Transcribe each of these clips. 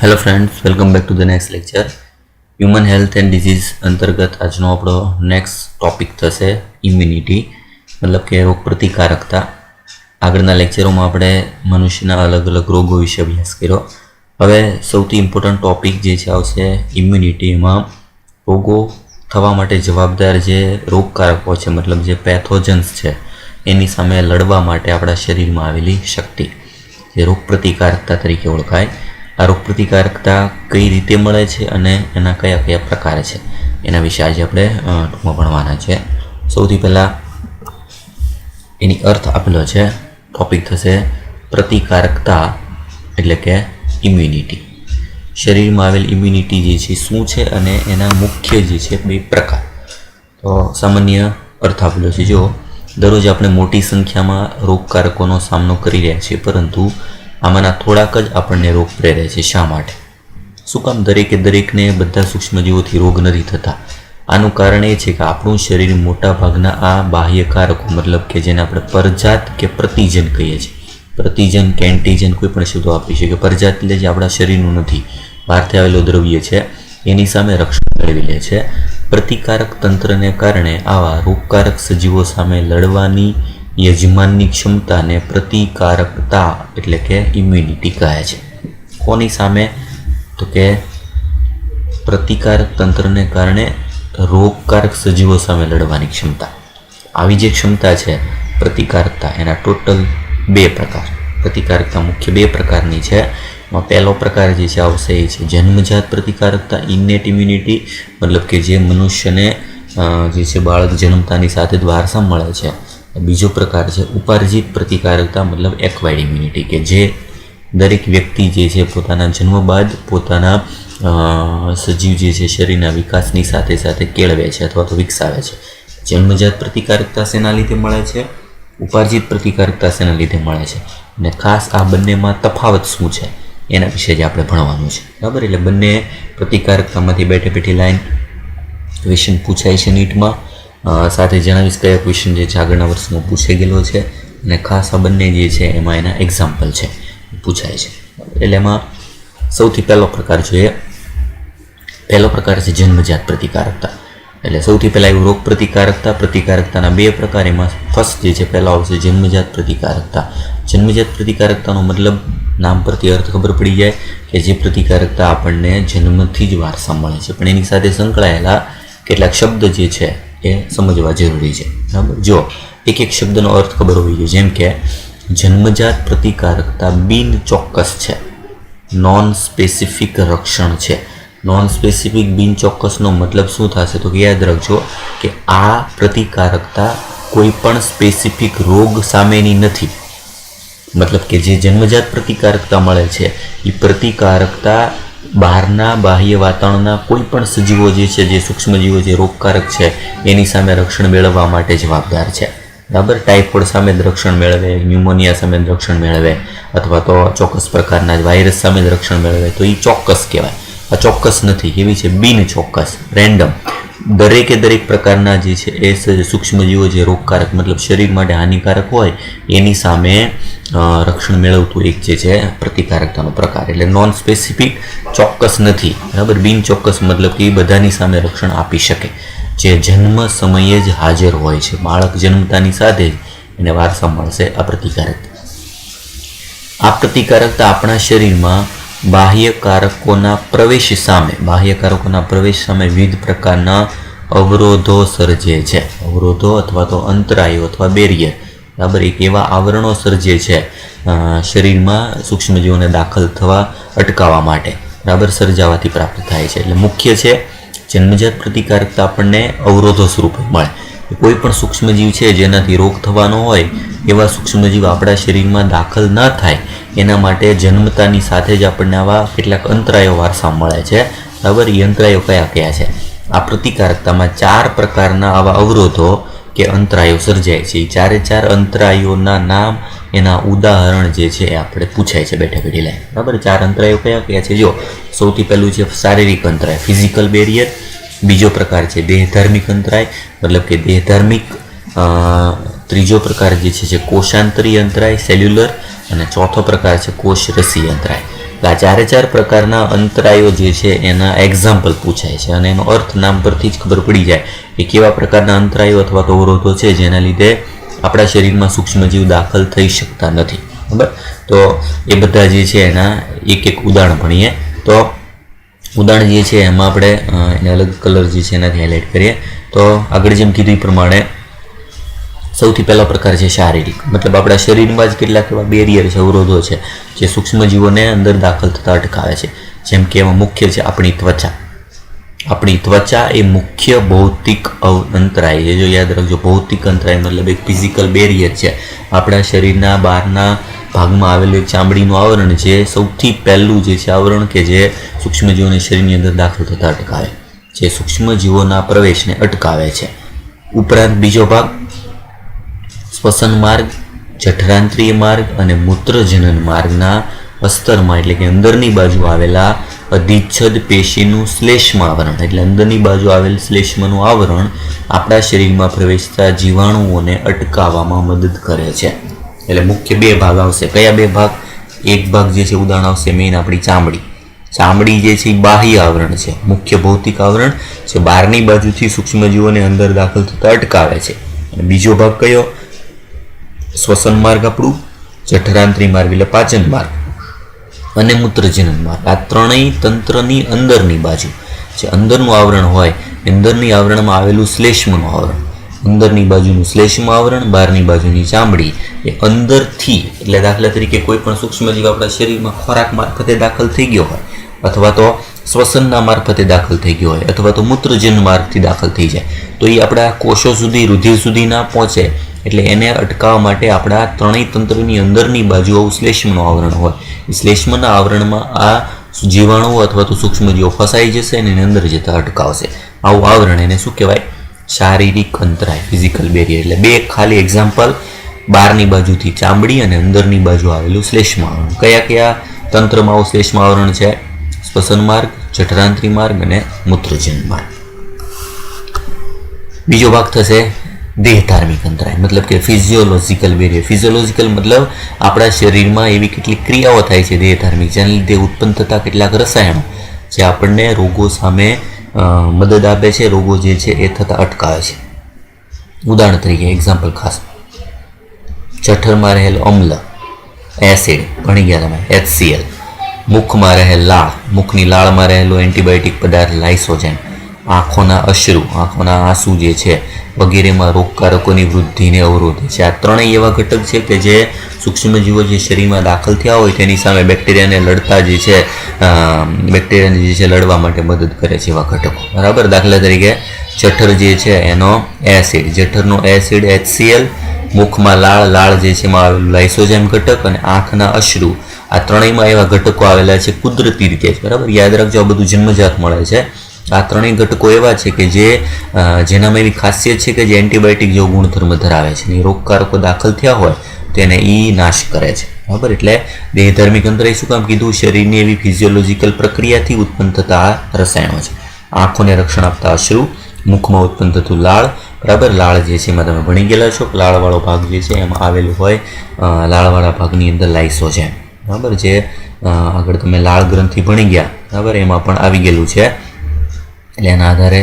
Hello friends, welcome back to the next lecture. Human health and disease अंतर्गत આજનો આપણો next topic થશે immunity, મતલબ કે રોગ પ્રતિકારકતા। આગળના લેક્ચરોમાં આપણે મનુષ્યના અલગ અલગ રોગો વિશે અભ્યાસ કર્યો। હવે સૌથી ઇમ્પોર્ટન્ટ ટોપિક જે છે આવશે ઇમ્યુનિટી। એમાં રોગો થવા માટે જવાબદાર જે રોગકારકો છે, મતલબ જે પેથોજન્સ છે, એની સામે લડવા માટે આપણા શરીરમાં આવેલી શક્તિ જે રોગ પ્રતિકારકતા તરીકે ઓળખાય। આ રોગ પ્રતિકારકતા કઈ રીતે મળે છે અને એના કયા કયા પ્રકાર છે એના વિશે આજે આપણે ટૂંકમાં ભણવાના છે। સૌથી પહેલાં એની અર્થ આપેલો છે। ટોપિક થશે પ્રતિકારકતા એટલે કે ઇમ્યુનિટી। શરીરમાં આવેલ ઇમ્યુનિટી જે છે શું છે અને એના મુખ્ય જે છે બે પ્રકાર। તો સામાન્ય અર્થ આપેલો છે। જો દરરોજ આપણે મોટી સંખ્યામાં રોગકારકોનો સામનો કરી રહ્યા છીએ, પરંતુ આમાંના થોડાક જ આપણને રોગ પ્રેરે છે। શા માટે? શું કામ દરેકે દરેકને બધા સૂક્ષ્મજીવોથી રોગ નથી થતા? આનું કારણ એ છે કે આપણું શરીર મોટા ભાગના આ બાહ્યકારકો, મતલબ કે જેને આપણે પરજાત કે પ્રતિજન કહીએ છીએ, પ્રતિજન કે એન્ટીજન કોઈ પણ શબ્દો આપી છે, કે પરજાત એટલે જે આપણા શરીરનું નથી, બહારથી આવેલો દ્રવ્ય છે, એની સામે રક્ષણ મેળવી લે છે। પ્રતિકારક તંત્રને કારણે આવા રોગકારક સજીવો સામે લડવાની યજમાનની ક્ષમતાને પ્રતિકારકતા એટલે કે ઇમ્યુનિટી કહે છે। કોની સામે? તો કે પ્રતિકારક તંત્રને કારણે રોગકારક સજીવો સામે લડવાની ક્ષમતા। આવી જે ક્ષમતા છે પ્રતિકારકતા, એના ટોટલ બે પ્રકાર। પ્રતિકારકતા મુખ્ય બે પ્રકારની છે। એમાં પહેલો પ્રકાર જે છે આવશે એ છે જન્મજાત પ્રતિકારકતા, ઇનેટ ઇમ્યુનિટી, મતલબ કે જે મનુષ્યને જે છે બાળક જન્મતાની સાથે જ વારસા મળે છે। બીજો પ્રકાર છે ઉપાર્જિત પ્રતિકારકતા, મતલબ એક્વાયર્ડ ઇમ્યુનિટી, કે જે દરેક વ્યક્તિ જે છે પોતાના જન્મ બાદ પોતાના સજીવ જે છે શરીરના વિકાસની સાથે સાથે કેળવે છે અથવા તો વિકસાવે છે। જન્મજાત પ્રતિકારકતા શેના લીધે મળે છે? ઉપાર્જિત પ્રતિકારકતા શેના લીધે મળે છે? અને ખાસ આ બંનેમાં તફાવત શું છે એના વિશે જ આપણે ભણવાનું છે, બરાબર? એટલે બંને પ્રતિકારકતામાંથી બેઠે બેઠી લાઈન ક્વેશ્ચન પૂછાય છે નીટમાં, સાથે જણાવીશ કયા ક્વેશ્ચન જે છે આગળના વર્ષમાં પૂછાઈ ગયેલો છે, અને ખાસ આ બંને જે છે એમાં એના એક્ઝામ્પલ છે પૂછાય છે। એટલે એમાં સૌથી પહેલો પ્રકાર જોઈએ। પહેલો પ્રકાર છે જન્મજાત પ્રતિકારકતા। એટલે સૌથી પહેલાં એવું રોગ પ્રતિકારકતા, પ્રતિકારકતાના બે પ્રકાર। એમાં ફર્સ્ટ જે છે પહેલાં આવશે જન્મજાત પ્રતિકારકતા। જન્મજાત પ્રતિકારકતાનો મતલબ નામ પરથી અર્થ ખબર પડી જાય કે જે પ્રતિકારકતા આપણને જન્મથી જ વારસા મળે છે, પણ એની સાથે સંકળાયેલા કેટલાક શબ્દ જે છે એ સમજવા જરૂરી છે, બરાબર? જો એક એક શબ્દનો અર્થ ખબર હોવી જોઈએ, જેમ કે જન્મજાત પ્રતિકારકતા બિન ચોક્કસ છે, નોન સ્પેસિફિક રક્ષણ છે। નોન સ્પેસિફિક બિન ચોક્કસનો મતલબ શું થશે? તો યાદ રાખજો કે આ પ્રતિકારકતા કોઈ પણ સ્પેસિફિક રોગ સામેની નથી। મતલબ કે જે જન્મજાત પ્રતિકારકતા મળે છે એ પ્રતિકારકતા બહારના બાહ્ય વાતાવરણના કોઈ પણ સજીવો જે છે, જે સૂક્ષ્મજીવો જે રોગકારક છે, એની સામે રક્ષણ મેળવવા માટે જવાબદાર છે, બરાબર? ટાઇફોઇડ સામે જ રક્ષણ મેળવે, ન્યુમોનિયા સામે જ રક્ષણ મેળવે, અથવા તો ચોક્કસ પ્રકારના વાયરસ સામે જ રક્ષણ મેળવે, તો એ ચોક્કસ કહેવાય। આ ચોક્કસ નથી, કેવી છે? બિન ચોક્કસ, રેન્ડમ। દરેકે દરેક પ્રકારના જે છે એ સૂક્ષ્મજીવો જે રોગકારક, મતલબ શરીર માટે હાનિકારક હોય, એની સામે રક્ષણ મેળવતું એક જે છે પ્રતિકારકતાનો પ્રકાર। એટલે નોન સ્પેસિફિક, ચોક્કસ નથી, બરાબર? બિન ચોક્કસ મતલબ કે એ બધાની સામે રક્ષણ આપી શકે, જે જન્મ સમયે જ હાજર હોય છે, બાળક જન્મતાની સાથે જ એને વારસા મળશે આ પ્રતિકારકતા। આ પ્રતિકારકતા આપણા શરીરમાં બાહ્યકારકોના પ્રવેશ સામે વિવિધ પ્રકારના અવરોધો સર્જે છે। અવરોધો અથવા તો અંતરાયો અથવા બેરિયર, બરાબર? એક એવા આવરણો સર્જે છે શરીરમાં સૂક્ષ્મજીવોને દાખલ થવા અટકાવવા માટે, બરાબર? સર્જાવાથી પ્રાપ્ત થાય છે। એટલે મુખ્ય છે જન્મજાત પ્રતિકારકતા આપણને અવરોધો સ્વરૂપે મળે। કોઈ પણ સૂક્ષ્મજીવ છે જેનાથી રોગ થવાનો હોય, એવા સૂક્ષ્મજીવ આપણા શરીરમાં દાખલ ન થાય એના માટે જન્મતાની સાથે જ આપણને આવા કેટલાક અંતરાયો વારસા મળે છે, બરાબર? એ અંતરાયો કયા કયા છે? આ પ્રતિકારકતામાં 4 પ્રકારના આવા અવરોધો કે અંતરાયો સર્જાય છે। એ ચારે ચાર અંતરાયોના નામ, એના ઉદાહરણ જે છે એ આપણે પૂછાય છે બેઠે બેઠી લાઈન, બરાબર? 4 અંતરાયો કયા કયા છે? જો સૌથી પહેલું છે શારીરિક અંતરાય, ફિઝિકલ બેરિયર। બીજો પ્રકાર છે દેહધાર્મિક અંતરાય, મતલબ કે દેહધાર્મિક। ત્રીજો પ્રકાર જે છે કોષાંતરીય અંતરાય, સેલ્યુલર। અને ચોથો પ્રકાર છે કોષરસી અંતરાય। આ ચારે ચાર પ્રકારના અંતરાયો જે છે એના એક્ઝામ્પલ પૂછાય છે અને એનો અર્થ નામ પરથી જ ખબર પડી જાય કે કેવા પ્રકારના અંતરાયો અથવા તો અવરોધો છે જેના લીધે આપણા શરીરમાં સૂક્ષ્મજીવ દાખલ થઈ શકતા નથી. બરાબર, તો એ બધા જે છે એના એક એક ઉદાહરણ ભણીએ. તો ઉદાહરણ જે છે એમાં આપણે એને અલગ કલર જે છે એનાથી હાઇલાઇટ કરીએ. તો આગળ જેમ કીધું એ પ્રમાણે સૌથી પહેલો પ્રકાર છે શારીરિક, મતલબ આપણા શરીરમાં જ કેટલાક એવા બેરિયર છે, અવરોધો છે જે સૂક્ષ્મજીવોને અંદર દાખલ થતા અટકાવે છે. જેમ કે એમાં મુખ્ય છે આપણી ત્વચા. આપણી ત્વચા એ મુખ્ય ભૌતિક અંતરાય છે. જો યાદ રાખજો, ભૌતિક અંતરાય મતલબ એક ફિઝિકલ બેરિયર છે. આપણા શરીરના બહારના ભાગમાં આવેલું એક ચામડીનું આવરણ છે, સૌથી પહેલું જે છે આવરણ કે જે સૂક્ષ્મજીવોને શરીરની અંદર દાખલ થતા અટકાવે, જે સૂક્ષ્મજીવોના પ્રવેશને અટકાવે છે. ઉપરાંત બીજો ભાગ શ્વસન માર્ગ, જઠરાંત્રિય માર્ગ અને મૂત્રજનન માર્ગના અસ્તરમાં એટલે કે અંદરની બાજુ આવેલા અધિચ્છદ પેશીનું શ્લેષ્મ આવરણ, એટલે અંદરની બાજુ આવેલ શ્લેષ્મનું આવરણ આપણા શરીરમાં પ્રવેશતા જીવાણુઓને અટકાવવામાં મદદ કરે છે. એટલે મુખ્ય બે ભાગ આવશે. કયા બે ભાગ? એક ભાગ જે છે ઉદાહરણ આવશે મેઇન આપણી ચામડી. ચામડી જે છે એ બાહ્ય આવરણ છે, મુખ્ય ભૌતિક આવરણ જે બહારની બાજુથી સૂક્ષ્મજીવોને અંદર દાખલ થતા અટકાવે છે. અને બીજો ભાગ કયો? શ્વસન માર્ગ આપણું, જઠરાંત્રિ માર્ગ એટલે પાચન માર્ગ અને મૂત્રજનન માર્ગ. આ ત્રણેય તંત્રની અંદરની બાજુ જે અંદરનું આવરણ હોય, અંદરની આવરણમાં આવેલું શ્લેષ્મનું આવરણ, અંદરની બાજુનું શ્લેષ્મ આવરણ, બહારની બાજુની ચામડી એ અંદરથી, એટલે દાખલા તરીકે કોઈ પણ સૂક્ષ્મજીવ આપણા શરીરમાં ખોરાક મારફતે દાખલ થઈ ગયો હોય અથવા તો શ્વસનના મારફતે દાખલ થઈ ગયો હોય અથવા તો મૂત્રજન માર્ગથી દાખલ થઈ જાય તો એ આપણા કોષો સુધી, રુધિર સુધી ના પહોંચે. એટલે એને અટકાવવા માટે આપણા ત્રણેય તંત્રની અંદરની બાજુ આવું શ્લેષ્મનું આવરણ હોય. એ શ્લેષ્મના આવરણમાં આ જીવાણુઓ અથવા તો સૂક્ષ્મજીવો ફસાઈ જશે અને એની અંદર જતા અટકાવશે. આવું આવરણ એને શું કહેવાય? શારીરિક અંતરાય, ફિઝિકલ બેરિયર. એટલે બે ખાલી એક્ઝામ્પલ, બહારની બાજુથી ચામડી અને અંદરની બાજુ આવેલું શ્લેષ્મ આવરણ. કયા કયા તંત્રમાં આવું શ્લેષ્મ આવરણ છે? શ્વસન માર્ગ, જઠરાંત્રિ માર્ગ અને મૂત્રજન માર્ગ. બીજો ભાગ થશે દેહ ધાર્મિક અંતરાય, મતલબ કે ફિઝિયોલોજિકલ બેરિયર. ફિઝિયોલોજિકલ મતલબ આપણા શરીરમાં એવી કેટલીક ક્રિયાઓ થાય છે દેહ ધાર્મિક, જેના લીધે ઉત્પન્ન થતા કેટલાક રસાયણો જે આપણને રોગો સામે મદદ આપે છે, રોગો જે છે એ થતા અટકાવે છે. ઉદાહરણ તરીકે એક્ઝામ્પલ ખાસ, જઠરમાં રહેલ અમ્લ, એસિડ, ભણી ગયા તમે, HCl. મુખમાં રહેલ લાળ, મુખની લાળમાં રહેલો એન્ટીબાયોટિક પદાર્થ લાઇસોજેન. આંખોના અશ્રુ, આંખોના આંસુ જે છે વગેરેમાં રોગકારકોની વૃદ્ધિને અવરોધે છે. આ ત્રણેય એવા ઘટક છે કે જે સૂક્ષ્મજીવો જે શરીરમાં દાખલ થયા હોય તેની સામે બેક્ટેરિયાને લડતા જે છે બેક્ટેરિયાને જે છે લડવા માટે મદદ કરે છે એવા ઘટકો. બરાબર, દાખલા તરીકે જઠર જે છે એનો એસિડ, જઠરનો એસિડ HCl, મુખમાં લાળ, લાળ જે છે એમાં આવેલું લાઇસોજેમ ઘટક અને આંખના અશ્રુ, આ ત્રણેયમાં એવા ઘટકો આવેલા છે કુદરતી રીતે જ. બરાબર, યાદ રાખજો, આ બધું જન્મજાત મળે છે. આ ત્રણેય ઘટકો એવા છે કે જેનામાં એવી ખાસિયત છે કે જે એન્ટીબાયોટિક જેવો ગુણધર્મ ધરાવે છે. એ રોગકારકો દાખલ થયા હોય તેને એ નાશ કરે છે. બરાબર, એટલે દેહધાર્મિક અંતરાય શું કામ કીધું? શરીરની એવી ફિઝિયોલોજિકલ પ્રક્રિયાથી ઉત્પન્ન થતા આ રસાયણો છે. આંખોને રક્ષણ આપતા અશ્રુ, મુખમાં ઉત્પન્ન થતું લાળ. બરાબર, લાળ જે છે એમાં તમે ભણી ગયેલા છો, લાળવાળો ભાગ જે છે એમાં આવેલું હોય લાળવાળા ભાગની અંદર લાઇસોજેમ. બરાબર, જે આગળ તમે લાળ ગ્રંથિ ભણી ગયા, બરાબર, એમાં પણ આવી ગયેલું છે. એટલે એના આધારે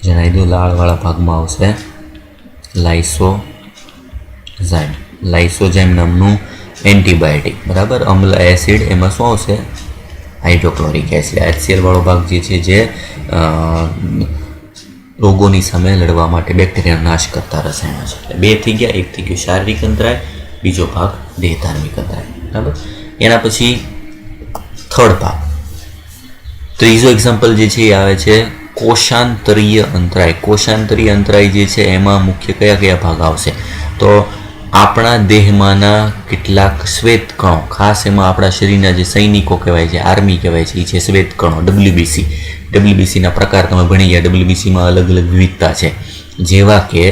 જણાવી દઉં, લાળવાળા ભાગમાં આવશે લાઇસોઝાઇમ, લાઇસોઝાઇમ નામનું એન્ટીબાયોટિક. બરાબર, અમ્લ એસિડ એમાં શું આવશે? Hydrochloric acid. HCl વાળો ભાગ જે છે જે રોગોની સામે લડવા માટે બેક્ટેરિયાનો નાશ કરતા રસાયણો છે. એટલે બે થઈ ગયા, એક થઈ ગયું શારીરિક અંતરાય, બીજો ભાગ દેહ ધાર્મિક અંતરાય. બરાબર, એના પછી થર્ડ ભાગ, ત્રીજો એક્ઝામ્પલ જે છે એ આવે છે કોષાંતરીય અંતરાય. કોષાંતરીય અંતરાય જે છે એમાં મુખ્ય કયા કયા ભાગ આવશે? તો આપણા દેહમાંના કેટલાક શ્વેત કણો, ખાસ એમાં આપણા શરીરના જે સૈનિકો કહેવાય છે, આર્મી કહેવાય છે, એ છે શ્વેત કણો, WBC. WBCના પ્રકાર તમે ભણી ગયા. WBCમાં અલગ અલગ વિવિધતા છે, જેવા કે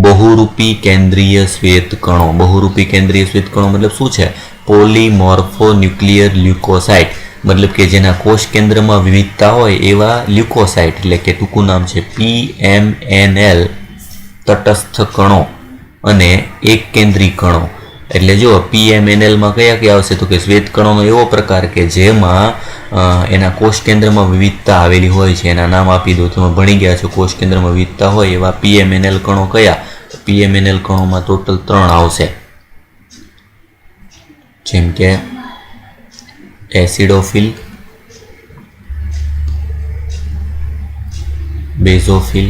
બહુરૂપી કેન્દ્રીય શ્વેત કણો. બહુરૂપી કેન્દ્રીય શ્વેત કણો મતલબ શું છે? પોલીમોર્ફોન્યુક્લિયર લ્યુકોસાઇટ, મતલબ કે જેના કોષ કેન્દ્રમાં વિવિધતા હોય એવા લ્યુકોસાઇટ, એટલે કે ટૂંકું નામ છે PMNL. તટસ્થ કણો અને એક કેન્દ્રી કણો એટલે જો પીએમએનએલમાં કયા કયા આવશે તો કે શ્વેત કણોનો એવો પ્રકાર કે જેમાં એના કોષ કેન્દ્રમાં વિવિધતા આવેલી હોય છે, એના નામ આપી દો. તમે ભણી ગયા છો કોષ કેન્દ્રમાં વિવિધતા હોય એવા પીએમએનએલ કણો કયા? પીએમએનએલ કણોમાં ટોટલ 3 આવશે, જેમ કે એસિડોફિલ, બેઝોફિલ,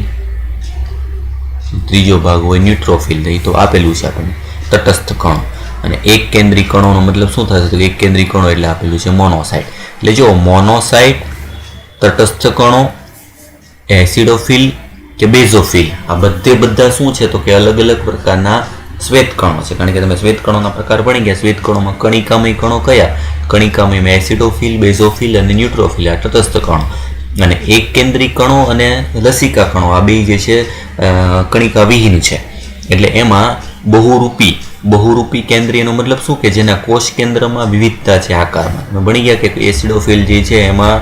ત્રીજો ભાગ હોય ન્યુટ્રોફિલ. એ તો આપેલું છે આપણને તટસ્થ કણો. અને એક કેન્દ્રી કણોનો મતલબ શું થશે? તો એક કેન્દ્રી કણો એટલે આપેલું છે મોનોસાઇટ. એટલે જો મોનોસાઇટ, તટસ્થ કણો, એસિડોફિલ કે બેઝોફિલ આ બધા શું છે તો કે અલગ અલગ પ્રકારના શ્વેત કણો છે. કારણ કે તમે શ્વેત કણોના પ્રકાર ભણી ગયા. શ્વેત કણોમાં કણિકામય કણો કયા? કણિકામયમાં એસિડોફિલ, બેઝોફિલ અને ન્યુટ્રોફિલ આ તટસ્થ કણો. અને એક કેન્દ્રી કણો અને લસિકા કણો આ બે જે છે કણિકા વિહીન છે. એટલે એમાં બહુરૂપી કેન્દ્રીયનો મતલબ શું કે જેના કોષ કેન્દ્રમાં વિવિધતા છે આકારમાં. તમે ભણી ગયા કે એસિડોફિલ જે છે એમાં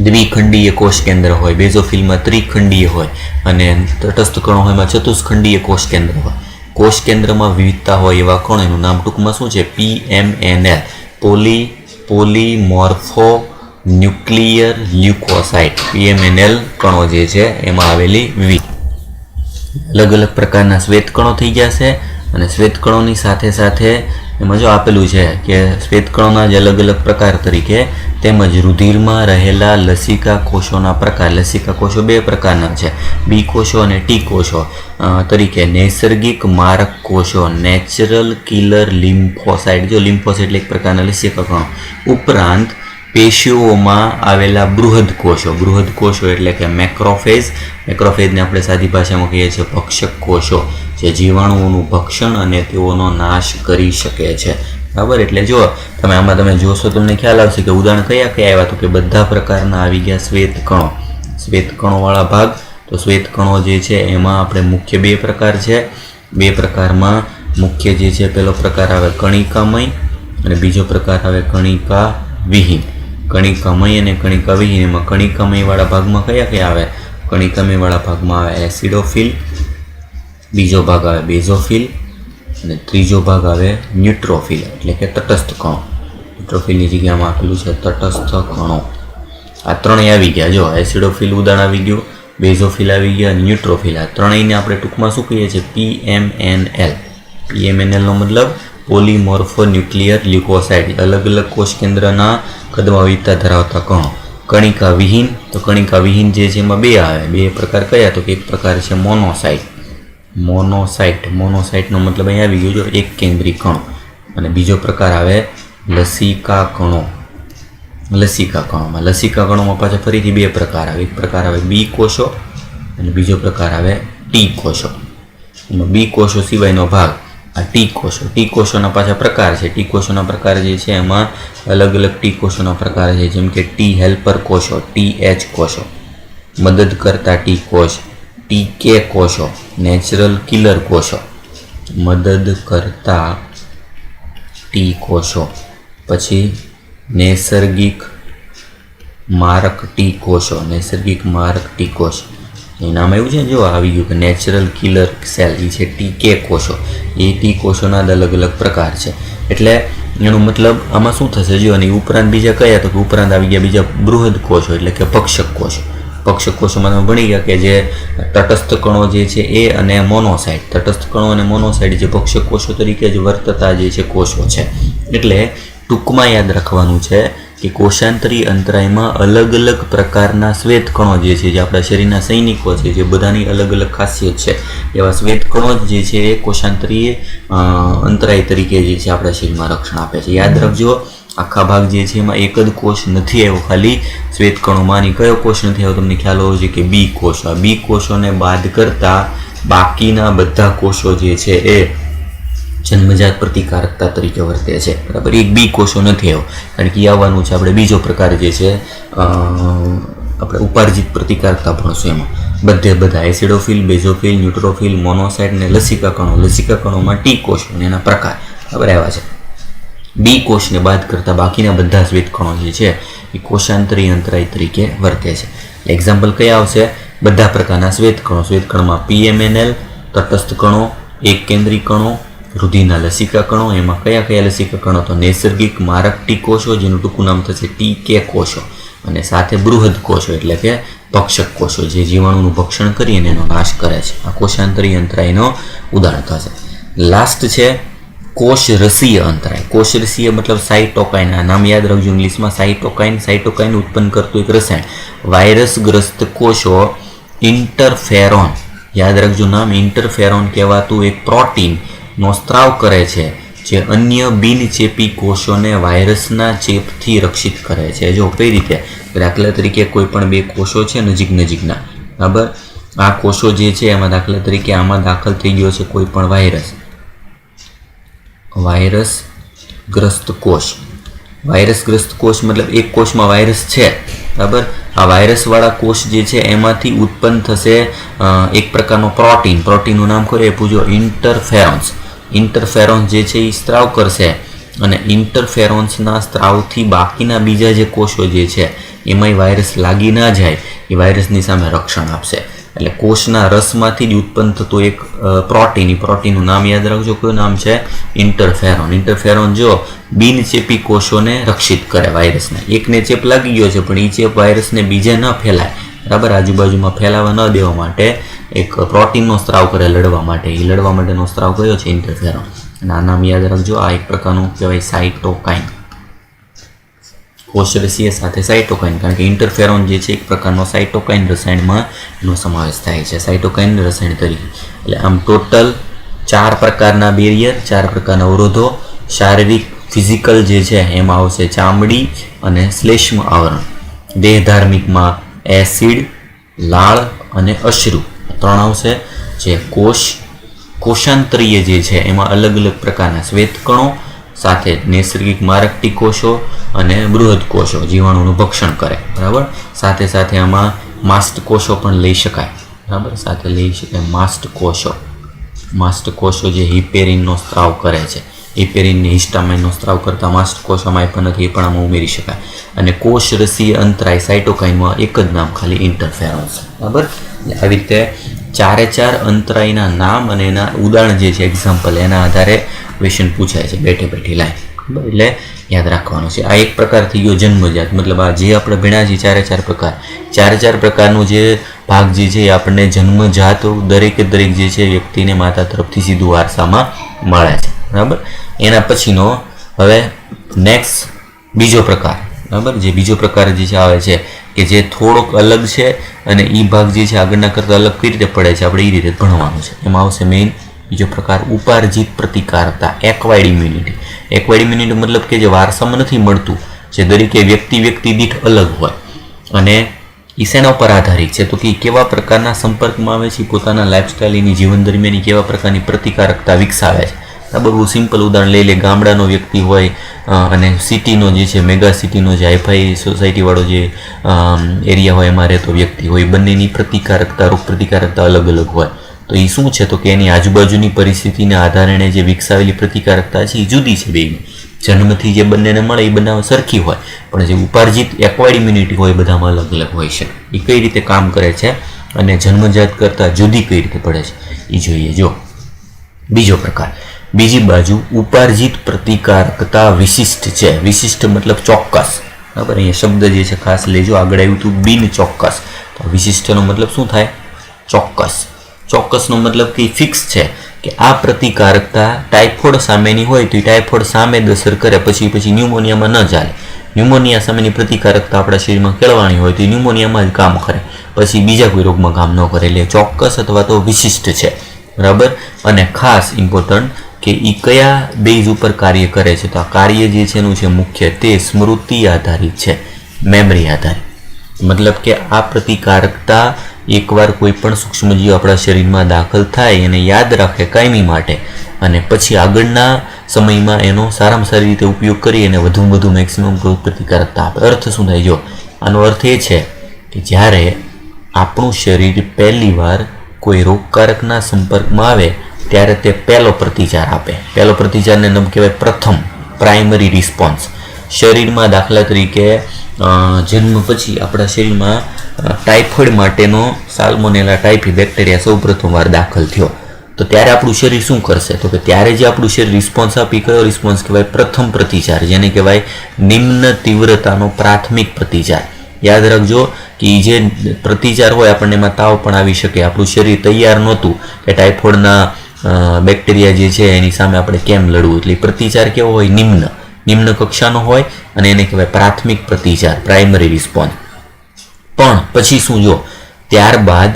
દ્વિખંડીય કોષ કેન્દ્ર હોય, બેઝોફિલમાં ત્રિખંડીય હોય અને તટસ્થ કણો હોય એમાં ચતુષ્ખંડીય કોષ કેન્દ્ર હોય. કોષ કેન્દ્રમાં વિવિધતા હોય એવા કણો એનું નામ ટૂંકમાં શું છે? પીએમએનએલ, પોલીમોર્ફો ન્યુક્લિયર લ્યુકોસાઇટ. પીએમએનએલ કણો જે છે એમાં આવેલી વિવિધ અલગ અલગ પ્રકારના શ્વેત કણો થઈ ગયા છે. અને શ્વેત કણોની સાથે સાથે એમાં જો આપેલું છે કે શ્વેત કણોના જ અલગ અલગ પ્રકાર તરીકે તેમજ રુધિરમાં રહેલા લસિકા કોષોના પ્રકાર. લસિકા કોષો 2 પ્રકારના છે, બી કોષો અને ટી કોષો તરીકે નૈસર્ગિક મારક કોષો, નેચરલ કિલર લિમ્ફોસાઇટ. જો લિમ્ફોસાઇટ એટલે એક પ્રકારના લસિકા કણો. ઉપરાંત પેશીઓમાં આવેલા બૃહદ કોષો એટલે કે મેક્રોફેજ. મેક્રોફેજને આપણે સાદી ભાષામાં કહીએ છીએ ભક્ષક કોષો, જે જીવાણુઓનું ભક્ષણ અને તેઓનો નાશ કરી શકે છે. બરાબર. એટલે જો તમે જોશો તમને ખ્યાલ આવશે કે ઉદાહરણ કયા આવ્યા તો કે બધા પ્રકારના આવી ગયા શ્વેત કણો. શ્વેત કણોવાળા ભાગ તો શ્વેત કણો જે છે એમાં આપણે મુખ્ય 2 પ્રકાર છે. 2 પ્રકારમાં મુખ્ય જે છે પહેલો પ્રકાર આવે કણિકામય અને બીજો પ્રકાર આવે કણિકા વિહીન. કણિકામય અને કણિકા વિહીન. એમાં કણિકામય વાળા ભાગમાં કયા આવે? કણિકામય વાળા ભાગમાં આવે એસિડોફિલ, બીજો ભાગ આવે બેઝોફિલ અને ત્રીજો ભાગ આવે ન્યુટ્રોફિલ એટલે કે તટસ્થ કણો. ન્યુટ્રોફિલની જગ્યામાં આપેલું છે તટસ્થ કણો. આ ત્રણેય આવી ગયા. જો એસિડોફિલ ઉદાહરણ આવી ગયું, બેઝોફિલ આવી ગયા, ન્યુટ્રોફિલ. આ ત્રણેયને આપણે ટૂંકમાં શું કહીએ છીએ? પીએમએનએલ. પીએમએનએલનો મતલબ પોલીમોર્ફો ન્યુક્લિયર લ્યુકોસાઇડ. અલગ અલગ કોષ કેન્દ્રના કદમાં વિવિધતા ધરાવતા કણો. કણિકા વિહીન તો કણિકા વિહીન જે છે એમાં 2 આવે. 2 પ્રકાર કયા તો કે એક પ્રકાર છે મોનોસાઇટનો મતલબ અહીંયા આવી ગયો જો એક કેન્દ્રી કણો. અને બીજો પ્રકાર આવે લસિકા કણો. લસિકા કણોમાં પાછા ફરીથી 2 પ્રકાર આવે. એક પ્રકાર આવે બી કોષો અને બીજો પ્રકાર આવે ટી કોષો. એમાં બી કોષો સિવાયનો ભાગ આ ટી કોષો. ટી કોષોના પાછા પ્રકાર છે. ટી કોષોના પ્રકાર જે છે એમાં અલગ અલગ ટી કોષોના પ્રકાર છે, જેમ કે ટી હેલ્પર કોષો, ટીએચ કોષો, મદદ કરતા ટી કોષ, ટીકે કોષો, નેચરલ કિલર કોષો, મદદ કરતા ટી કોષો, પછી નૈસર્ગિક મારક ટી કોષ. એ નામ એવું છે જો આવી ગયું કે નેચરલ કિલર સેલ. એ છે ટીકે કોષો. એ ટી કોષોના અલગ અલગ પ્રકાર છે. એટલે એનો મતલબ આમાં શું થશે જો અને ઉપરાંત બીજા કયા તો કે ઉપરાંત આવી ગયા બીજા બૃહદ કોષો એટલે કે ભક્ષક કોષો. ભક્ષક કોષોમાં તમે ભણી ગયા કે જે તટસ્થ કણો જે છે એ અને મોનોસાઇટ. તટસ્થ કણો અને મોનોસાઇટ જે ભક્ષક કોષો તરીકે જ વર્તતા જે છે કોષો છે. એટલે ટૂંકમાં યાદ રાખવાનું છે કે કોષાંતરી અંતરાયમાં અલગ અલગ પ્રકારના શ્વેત કણો જે છે જે આપણા શરીરના સૈનિકો છે, જે બધાની અલગ અલગ ખાસિયત છે, એવા શ્વેત કણો જે છે એ કોષાંતરીય અંતરાય તરીકે જે છે આપણા શરીરમાં રક્ષણ આપે છે. યાદ રાખજો આખા ભાગ જે છે એમાં એક જ કોષ નથી આવ્યો, ખાલી શ્વેત કણોમાંની કયો કોષ નથી આવ્યો તમને ખ્યાલ હોવો જોઈએ કે બી કોષ. આ બી કોષોને બાદ કરતા બાકીના બધા કોષો જે છે એ જન્મજાત પ્રતિકારકતા તરીકે વર્તે છે. બરાબર. એક બી કોષો નથી આવ્યો કારણ કે આવવાનું છે આપણે બીજો પ્રકાર જે છે આપણે ઉપાર્જિત પ્રતિકારકતા ભણશું. એમાં બધા એસિડોફિલ, બેઝોફિલ, ન્યુટ્રોફિલ, મોનોસાઇટ અને લસિકા કણો. લસિકા કણોમાં ટી કોષો અને એના પ્રકાર બરાબર આવ્યા છે. બી કોષને બાદ કરતા બાકીના બધા શ્વેત કણો જે છે એ કોષાંતરી અંતરાય તરીકે વર્તે છે. એક્ઝામ્પલ કયા આવશે? બધા પ્રકારના શ્વેત કણો. શ્વેત કણમાં પીએમએનએલ, તટસ્થ કણો, એક કેન્દ્રી કણો, રુધિરના લસિકા કણો. એમાં કયા કયા લસિકા કણો? તો નૈસર્ગિક મારક ટી કોષો, જેનું ટૂંકું નામ થશે ટીકે કોષો, અને સાથે બૃહદ કોષો એટલે કે ભક્ષક કોષો, જે જીવાણુનું ભક્ષણ કરી અને એનો નાશ કરે છે. આ કોષાંતરીય અંતરાયનો ઉદાહરણ થશે. લાસ્ટ છે કોષરસીય અંતરાય. કોષરસીય મતલબ સાઇટોકાઇન. આ નામ યાદ રાખજો ઇંગ્લિશમાં, સાઇટોકાઇન. સાઇટોકાઇન ઉત્પન્ન કરતું એક રસાયણ. વાયરસગ્રસ્ત કોષો ઇન્ટરફેરોન, યાદ રાખજો નામ, ઇન્ટરફેરોન કહેવાતું એક પ્રોટીનનો સ્ત્રાવ કરે છે, જે અન્ય બિનચેપી કોષોને વાયરસના ચેપથી રક્ષિત કરે છે. જો કઈ રીતે? દાખલા તરીકે કોઈ પણ બે કોષો છે નજીકના, બરાબર? આ કોષો જે છે એમાં દાખલા તરીકે આમાં દાખલ થઈ ગયો છે કોઈ પણ વાયરસગ્રસ્ત કોષ. વાયરસગ્રસ્ત કોષ મતલબ એક કોષમાં વાયરસ છે, બરાબર? આ વાયરસવાળા કોષ જે છે એમાંથી ઉત્પન્ન થશે એક પ્રકારનો પ્રોટીનનું નામ કોઈ એ પૂછો, ઇન્ટરફેરોન્સ. ઇન્ટરફેરોન્સ જે છે એ સ્ત્રાવ કરશે, અને ઇન્ટરફેરોન્સના સ્ત્રાવથી બાકીના બીજા જે કોષો જે છે એમાંય વાયરસ લાગી ના જાય એ વાયરસની સામે રક્ષણ આપશે. એટલે કોષના રસમાંથી જ ઉત્પન્ન થતું એક પ્રોટીન, એ પ્રોટીનનું નામ યાદ રાખજો, કયું નામ છે? ઇન્ટરફેરોન. ઇન્ટરફેરોન જો બિનચેપી કોષોને રક્ષિત કરે વાયરસને. એકને ચેપ લાગી ગયો છે પણ એ ચેપ વાયરસને બીજે ન ફેલાય, બરાબર? આજુબાજુમાં ફેલાવા ન દેવા માટે એક પ્રોટીનનો સ્ત્રાવ કરે લડવા માટે. એ લડવા માટેનો સ્ત્રાવ કયો છે? ઇન્ટરફેરોન. અને આ નામ યાદ રાખજો. આ એક પ્રકારનું કહેવાય સાઇટોકાઇન. કોષરસીય સાથે સાઇટોકાઇન, કારણ કે ઇન્ટરફેરોન જે છે એક પ્રકારનો સાઇટોકાઇન રસાયણમાં એનો સમાવેશ થાય છે, સાઇટોકાઇન રસાયણ તરીકે. એટલે આમ ટોટલ 4 પ્રકારના બેરિયર, 4 પ્રકારના અવરોધો. શારીરિક ફિઝિકલ જે છે એમાં આવશે ચામડી અને શ્લેષ્મ આવરણ. દેહધાર્મિકમાં એસિડ, લાળ અને અશ્રુ 3 આવશે. જે કોષાંતરીય જે છે એમાં અલગ અલગ પ્રકારના શ્વેતકણો, સાથે નૈસર્ગિક મારક ટી કોષો અને બૃહદ કોષો જીવાણુનું ભક્ષણ કરે, બરાબર? સાથે સાથે આમાં માસ્ટ કોષો પણ લઈ શકાય, બરાબર? સાથે લઈ શકાય માસ્ટ કોષો જે હિપેરિનનો સ્ત્રાવ કરે છે. હિપેરિનને હિસ્ટામાઇનનો સ્ત્રાવ કરતા માસ્ટ કોષોમાં પણ નથી, એ પણ આમાં ઉમેરી શકાય. અને કોષરસીય અંતરાય સાઇટોકાઇનમાં એક જ નામ, ખાલી ઇન્ટરફેરોન્સ, બરાબર? આવી રીતે 4 અંતરાયના નામ અને એના ઉદાહરણ જે છે એક્ઝામ્પલ, એના આધારે ક્વેશ્ચન પૂછાય છે બેઠી લાઈન, એટલે યાદ રાખવાનું છે. આ એક પ્રકાર થઈ ગયો જન્મજાત, મતલબ આ જે આપણે ભણ્યા છીએ 4 પ્રકાર, 4 પ્રકારનું જે ભાગ જે છે એ આપણને જન્મજાત દરેક જે છે વ્યક્તિને માતા તરફથી સીધું વારસામાં મળે છે, બરાબર? એના પછીનો હવે નેક્સ્ટ બીજો પ્રકાર, બરાબર? જે બીજો પ્રકાર જે છે આવે છે કે જે થોડોક અલગ છે, અને એ ભાગ જે છે આગળના કરતાં અલગ કઈ રીતે પડે છે આપણે એ રીતે ભણવાનું છે. એમાં આવશે મેઇન બીજો પ્રકાર ઉપાર્જિત પ્રતિકારકતા, એક્વાયર્ડ ઇમ્યુનિટી. એક્વાયર્ડ ઇમ્યુનિટી મતલબ કે જે વારસામાં નથી મળતું, જે દરેકે વ્યક્તિ દીઠ અલગ હોય, અને એ શેના ઉપર આધારિત છે? તો કે કેવા પ્રકારના સંપર્કમાં આવે છે, પોતાના લાઈફસ્ટાઈલ એની જીવન દરમિયાન કેવા પ્રકારની પ્રતિકારકતા વિકસાવે છે. બરાબર? બહુ સિમ્પલ ઉદાહરણ લઈ લે. ગામડાનો વ્યક્તિ હોય અને સિટીનો જે છે મેગા સિટીનો જે હાઈફાઈ સોસાયટીવાળો જે એરિયા હોય એમાં રહેતો વ્યક્તિ હોય, બંનેની પ્રતિકારકતા, રોગ પ્રતિકારકતા અલગ અલગ હોય. તો એ શું છે? તો કે એની આજુબાજુની પરિસ્થિતિના આધારે જે વિકસાવેલી પ્રતિકારકતા છે એ જુદી છે બેની. જન્મથી જે બંનેને મળે એ બંને સરખી હોય, પણ જે ઉપાર્જિત એક્વાયર્ડ ઇમ્યુનિટી હોય એ બધામાં અલગ અલગ હોય છે. એ કઈ રીતે કામ કરે છે અને જન્મજાત કરતાં જુદી કઈ રીતે પડે છે એ જોઈએ. જો બીજો પ્રકાર, બીજી બાજુ ઉપાર્જિત પ્રતિકારકતા વિશિષ્ટ છે. વિશિષ્ટ મતલબ ચોક્કસ, બરાબર? અહીંયા શબ્દ જે છે ખાસ લેજો, આગળ આવ્યું હતું બિન ચોક્કસ. તો વિશિષ્ટનો મતલબ શું થાય? ચોક્કસ. ચોક્કસનો મતલબ કે ફિક્સ છે કે આ પ્રતિકારકતા ટાઇફોઇડ સામેની હોય તો એ ટાઇફોઇડ સામે જ અસર કરે, પછી ન્યુમોનિયામાં ન ચાલે. ન્યુમોનિયા સામેની પ્રતિકારકતા આપણા શરીરમાં કેળવાની હોય તો એ ન્યુમોનિયામાં જ કામ કરે, પછી બીજા કોઈ રોગમાં કામ ન કરે. એટલે ચોક્કસ અથવા તો વિશિષ્ટ છે, બરાબર? અને ખાસ ઇમ્પોર્ટન્ટ કે એ કયા બેઝ ઉપર કાર્ય કરે છે? તો આ કાર્ય જે છે એનું છે મુખ્ય તે સ્મૃતિ આધારિત છે, મેમરી આધારિત. મતલબ કે આ પ્રતિકારકતા એકવાર કોઈ પણ સૂક્ષ્મજીવ આપણા શરીરમાં દાખલ થાય એને યાદ રાખે કાયમી માટે, અને પછી આગળના સમયમાં એનો સારામાં સારી રીતે ઉપયોગ કરી અને વધુમાં વધુ મેક્સિમમ પ્રતિકારકતા આપે. અર્થ શું થાય? જો આનો અર્થ એ છે કે જ્યારે આપણું શરીર પહેલીવાર કોઈ રોગકારકના સંપર્કમાં આવે ત્યારે તે પહેલો પ્રતિચાર આપે. પહેલો પ્રતિચારને નામ કહેવાય પ્રથમ, પ્રાઇમરી રિસ્પોન્સ. શરીરમાં દાખલા તરીકે જન્મ પછી આપણા શરીરમાં ટાઇફોઇડ માટેનો સાલ્મોનેલા ટાઇફી બેક્ટેરિયા સૌ પ્રથમવાર દાખલ થયો, તો ત્યારે આપણું શરીર શું કરશે? તો કે ત્યારે જે આપણું શરીર રિસ્પોન્સ આપી, કયો રિસ્પોન્સ કહેવાય? પ્રથમ પ્રતિચાર, જેને કહેવાય નિમ્ન તીવ્રતાનો પ્રાથમિક પ્રતિચાર. યાદ રાખજો કે જે પ્રતિચાર હોય આપણને એમાં તાવ પણ આવી શકે. આપણું શરીર તૈયાર નહોતું કે ટાઇફોઇડના બેક્ટેરિયા જે છે એની સામે આપણે કેમ લડવું, એટલે પ્રતિચાર કેવો હોય? નિમ્ન કક્ષાનો હોય અને એને કહેવાય પ્રાથમિક પ્રતિચાર, પ્રાઇમરી રિસ્પોન્સ. પણ પછી શું, જો ત્યારબાદ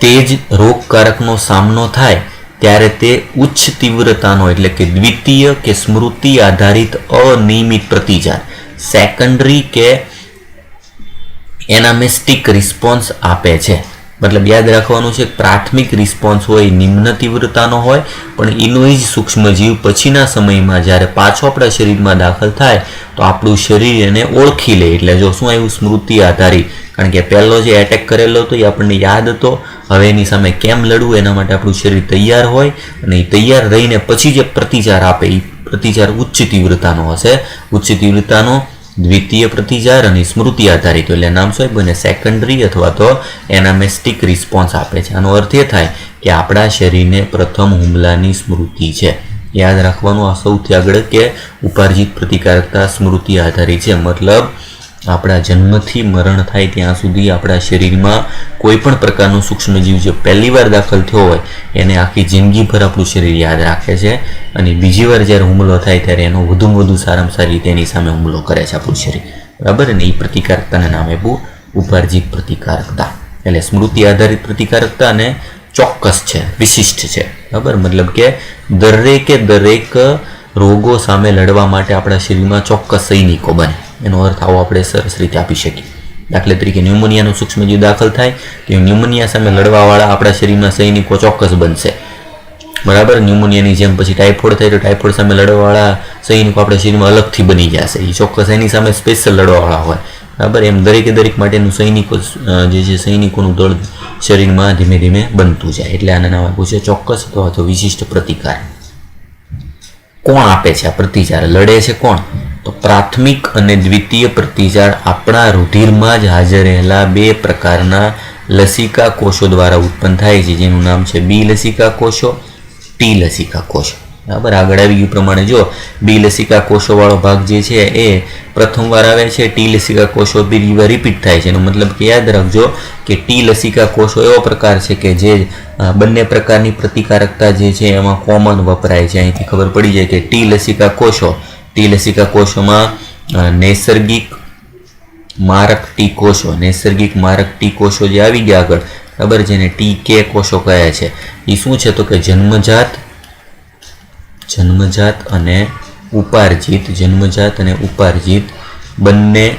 તે જ રોગકારકનો સામનો થાય ત્યારે તે ઉચ્ચ તીવ્રતાનો એટલે કે દ્વિતીય કે સ્મૃતિ આધારિત અનિયમિત પ્રતિચાર, સેકન્ડરી કે એનામેસ્ટિક રિસ્પોન્સ આપે છે. મતલબ યાદ રાખવાનું છે, પ્રાથમિક રિસ્પોન્સ હોય નિમ્ન તીવ્રતાનો હોય, પણ એનો જ સૂક્ષ્મજીવ પછીના સમયમાં જ્યારે પાછો આપણા શરીરમાં દાખલ થાય તો આપણું શરીર એને ઓળખી લે. એટલે જો શું આવ્યું? સ્મૃતિ આધારિત. કારણ કે પહેલો જે એટેક કરેલો હતો એ આપણને યાદ હતો, હવે એની સામે કેમ લડવું એના માટે આપણું શરીર તૈયાર હોય, અને એ તૈયાર રહીને પછી જે પ્રતિચાર આપે એ પ્રતિચાર ઉચ્ચ તીવ્રતાનો હશે. ઉચ્ચ તીવ્રતાનો દ્વિતીય પ્રતિચાર અને સ્મૃતિ આધારિત, એટલે નામ શું બને? સેકન્ડરી અથવા તો એનામેસ્ટિક રિસ્પોન્સ આપે છે. આનો અર્થ એ થાય કે આપણા શરીરને પ્રથમ હુમલાની સ્મૃતિ છે. યાદ રાખવાનું આ સૌથી આગળ કે ઉપાર્જિત પ્રતિકારકતા સ્મૃતિ આધારિત છે. મતલબ આપણા જન્મથી મરણ થાય ત્યાં સુધી આપણા શરીરમાં કોઈ પણ પ્રકારનું સૂક્ષ્મજીવ જે પહેલી વાર દાખલ થયો હોય એને આખી જિંદગીભર આપણું શરીર યાદ રાખે છે, અને બીજી વાર જ્યારે હુમલો થાય ત્યારે એનો વધુમાં વધુ સારામાં સારી રીતે એની સામે હુમલો કરે છે આપણું શરીર. બરાબર ને? એ પ્રતિકારકતાના નામે બહુ ઉપાર્જિત પ્રતિકારકતા. એટલે સ્મૃતિ આધારિત પ્રતિકારકતા અને ચોક્કસ છે, વિશિષ્ટ છે. બરાબર? મતલબ કે દરેક રોગો સામે લડવા માટે આપણા શરીરમાં ચોક્કસ સૈનિકો બને. એનો અર્થ આવો આપણે સરસ રીતે આપી શકીએ. દાખલા તરીકે ન્યુમોનિયાનું સૂક્ષ્મજીવ દાખલ થાય તો ન્યુમોનિયા સામે લડવાવાળા આપણા શરીરમાં સૈનિકો ચોક્કસ બનશે. બરાબર? ન્યુમોનિયાની જેમ પછી ટાઇફોઇડ થાય તો ટાઇફોઇડ સામે લડવાવાળા સૈનિકો આપણા શરીરમાં અલગથી બની જશે. એ ચોક્કસ એની સામે સ્પેશિયલ લડવાવાળા હોય. બરાબર? એમ દરેક માટેનું સૈનિકો જે છે સૈનિકોનું દળ શરીરમાં ધીમે ધીમે બનતું જાય. એટલે આના નામ આપ્યું છે ચોક્કસ અથવા તો વિશિષ્ટ પ્રતિકાર. કોણ આપે છે આ પ્રતિચાર? લડે છે કોણ? તો પ્રાથમિક અને દ્વિતીય પ્રતિચાર આપણા રુધિરમાં જ હાજર રહેલા બે પ્રકારના લસિકા કોષો દ્વારા ઉત્પન્ન થાય છે, જેનું નામ છે બી લસિકા કોષો, ટી લસિકા કોષો. બરાબર? આગળ આવી ગયું પ્રમાણે જો બી લસિકા કોષો વાળો ભાગ જે છે એ પ્રથમવાર આવે છે, ટી લસિકા કોષો બીજી વાર રિપીટ થાય છે. એનો મતલબ કે યાદ રાખજો કે ટી લસિકા કોષો એવો પ્રકાર છે કે જે બંને પ્રકારની પ્રતિકારકતા જે છે એમાં કોમન વપરાય છે. અહીંથી ખબર પડી જાય કે ટી લસિકા કોષોમાં નૈસર્ગિક મારક ટી કોષો જે આવી ગયા આગળ, બરાબર, જેને ટી કે કોષો કહે છે, એ શું છે? તો કે જન્મજાત અને ઉપાર્જિત બંને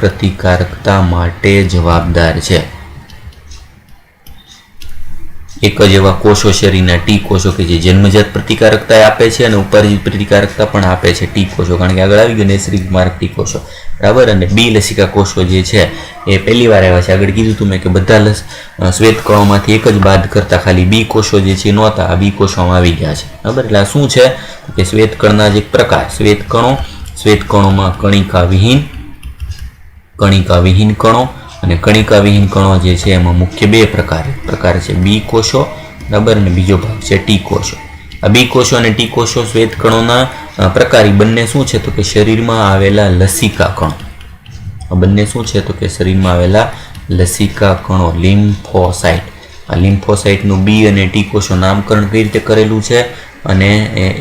પ્રતિકારકતા માટે જવાબદાર છે. એક જ એવા કોષો શરીરના ટી કોષો કે જે જન્મજાત પ્રતિકારકતા આપે છે અને ઉપાર્જિત પ્રતિકારકતા પણ આપે છે, ટી કોષો. કારણ કે આગળ આવી ગયું નૈસર્ગિક મારક ટી કોષો. બરાબર? અને બી લસિકા કોષો જે છે એ પહેલી વાર આવ્યા છે. આગળ કીધું હતું મેં કે બધા શ્વેત કણોમાંથી એક જ બાદ કરતા ખાલી બી કોષો જે છે નહોતા, આ બી કોષોમાં આવી ગયા છે. બરાબર? એટલે આ શું છે કે શ્વેત કણના જે પ્રકાર, શ્વેત કણોમાં કણિકાવિહીન કણો અને કણિકાવિહીન કણો જે છે એમાં મુખ્ય બે પ્રકાર છે, બી કોષો, બરાબર, અને બીજો ભાગ છે ટી કોષો. આ બી કોષો અને ટી કોષો શ્વેત કણોના પ્રકાર બંને શું છે? તો કે શરીરમાં આવેલા લસિકા કણો. બંને શું છે? તો કે શરીરમાં આવેલા લસિકા કણો, લિમ્ફોસાઇટ. આ લિમ્ફોસાઇટનું બી અને ટી કોષો નામકરણ કઈ રીતે કરેલું છે અને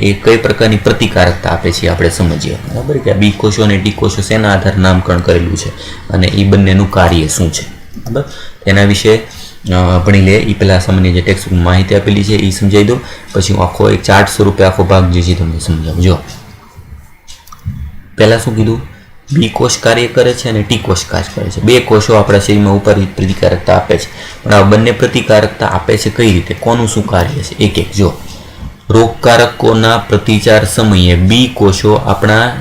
એ કઈ પ્રકારની પ્રતિકારકતા આપે છે આપણે સમજીએ. બરાબર? કે આ બી કોષો અને ટી કોષો શેના આધારે નામકરણ કરેલું છે અને એ બંનેનું કાર્ય શું છે. બરાબર? તેના વિશે ભણી લે એ પહેલાં સામાન્ય જે ટેક્સ્ટ માહિતી આપેલી છે એ સમજાવી દો, પછી હું આખો એક ચાર્ટ સ્વરૂપે આખો ભાગ જે છે તમને સમજાવજો. પહેલાં શું કીધું? બી કોષ કાર્ય કરે છે અને ટી કોષ કાર્ય કરે છે. બે કોષો આપણા શરીરમાં ઉપાર્જિત પ્રતિકારકતા આપે છે, પણ આ બંને પ્રતિકારકતા આપે છે કઈ રીતે? કોનું શું કાર્ય છે? એક જો રોગકારકોના પ્રતિચાર સમયે બી કોષો આપણા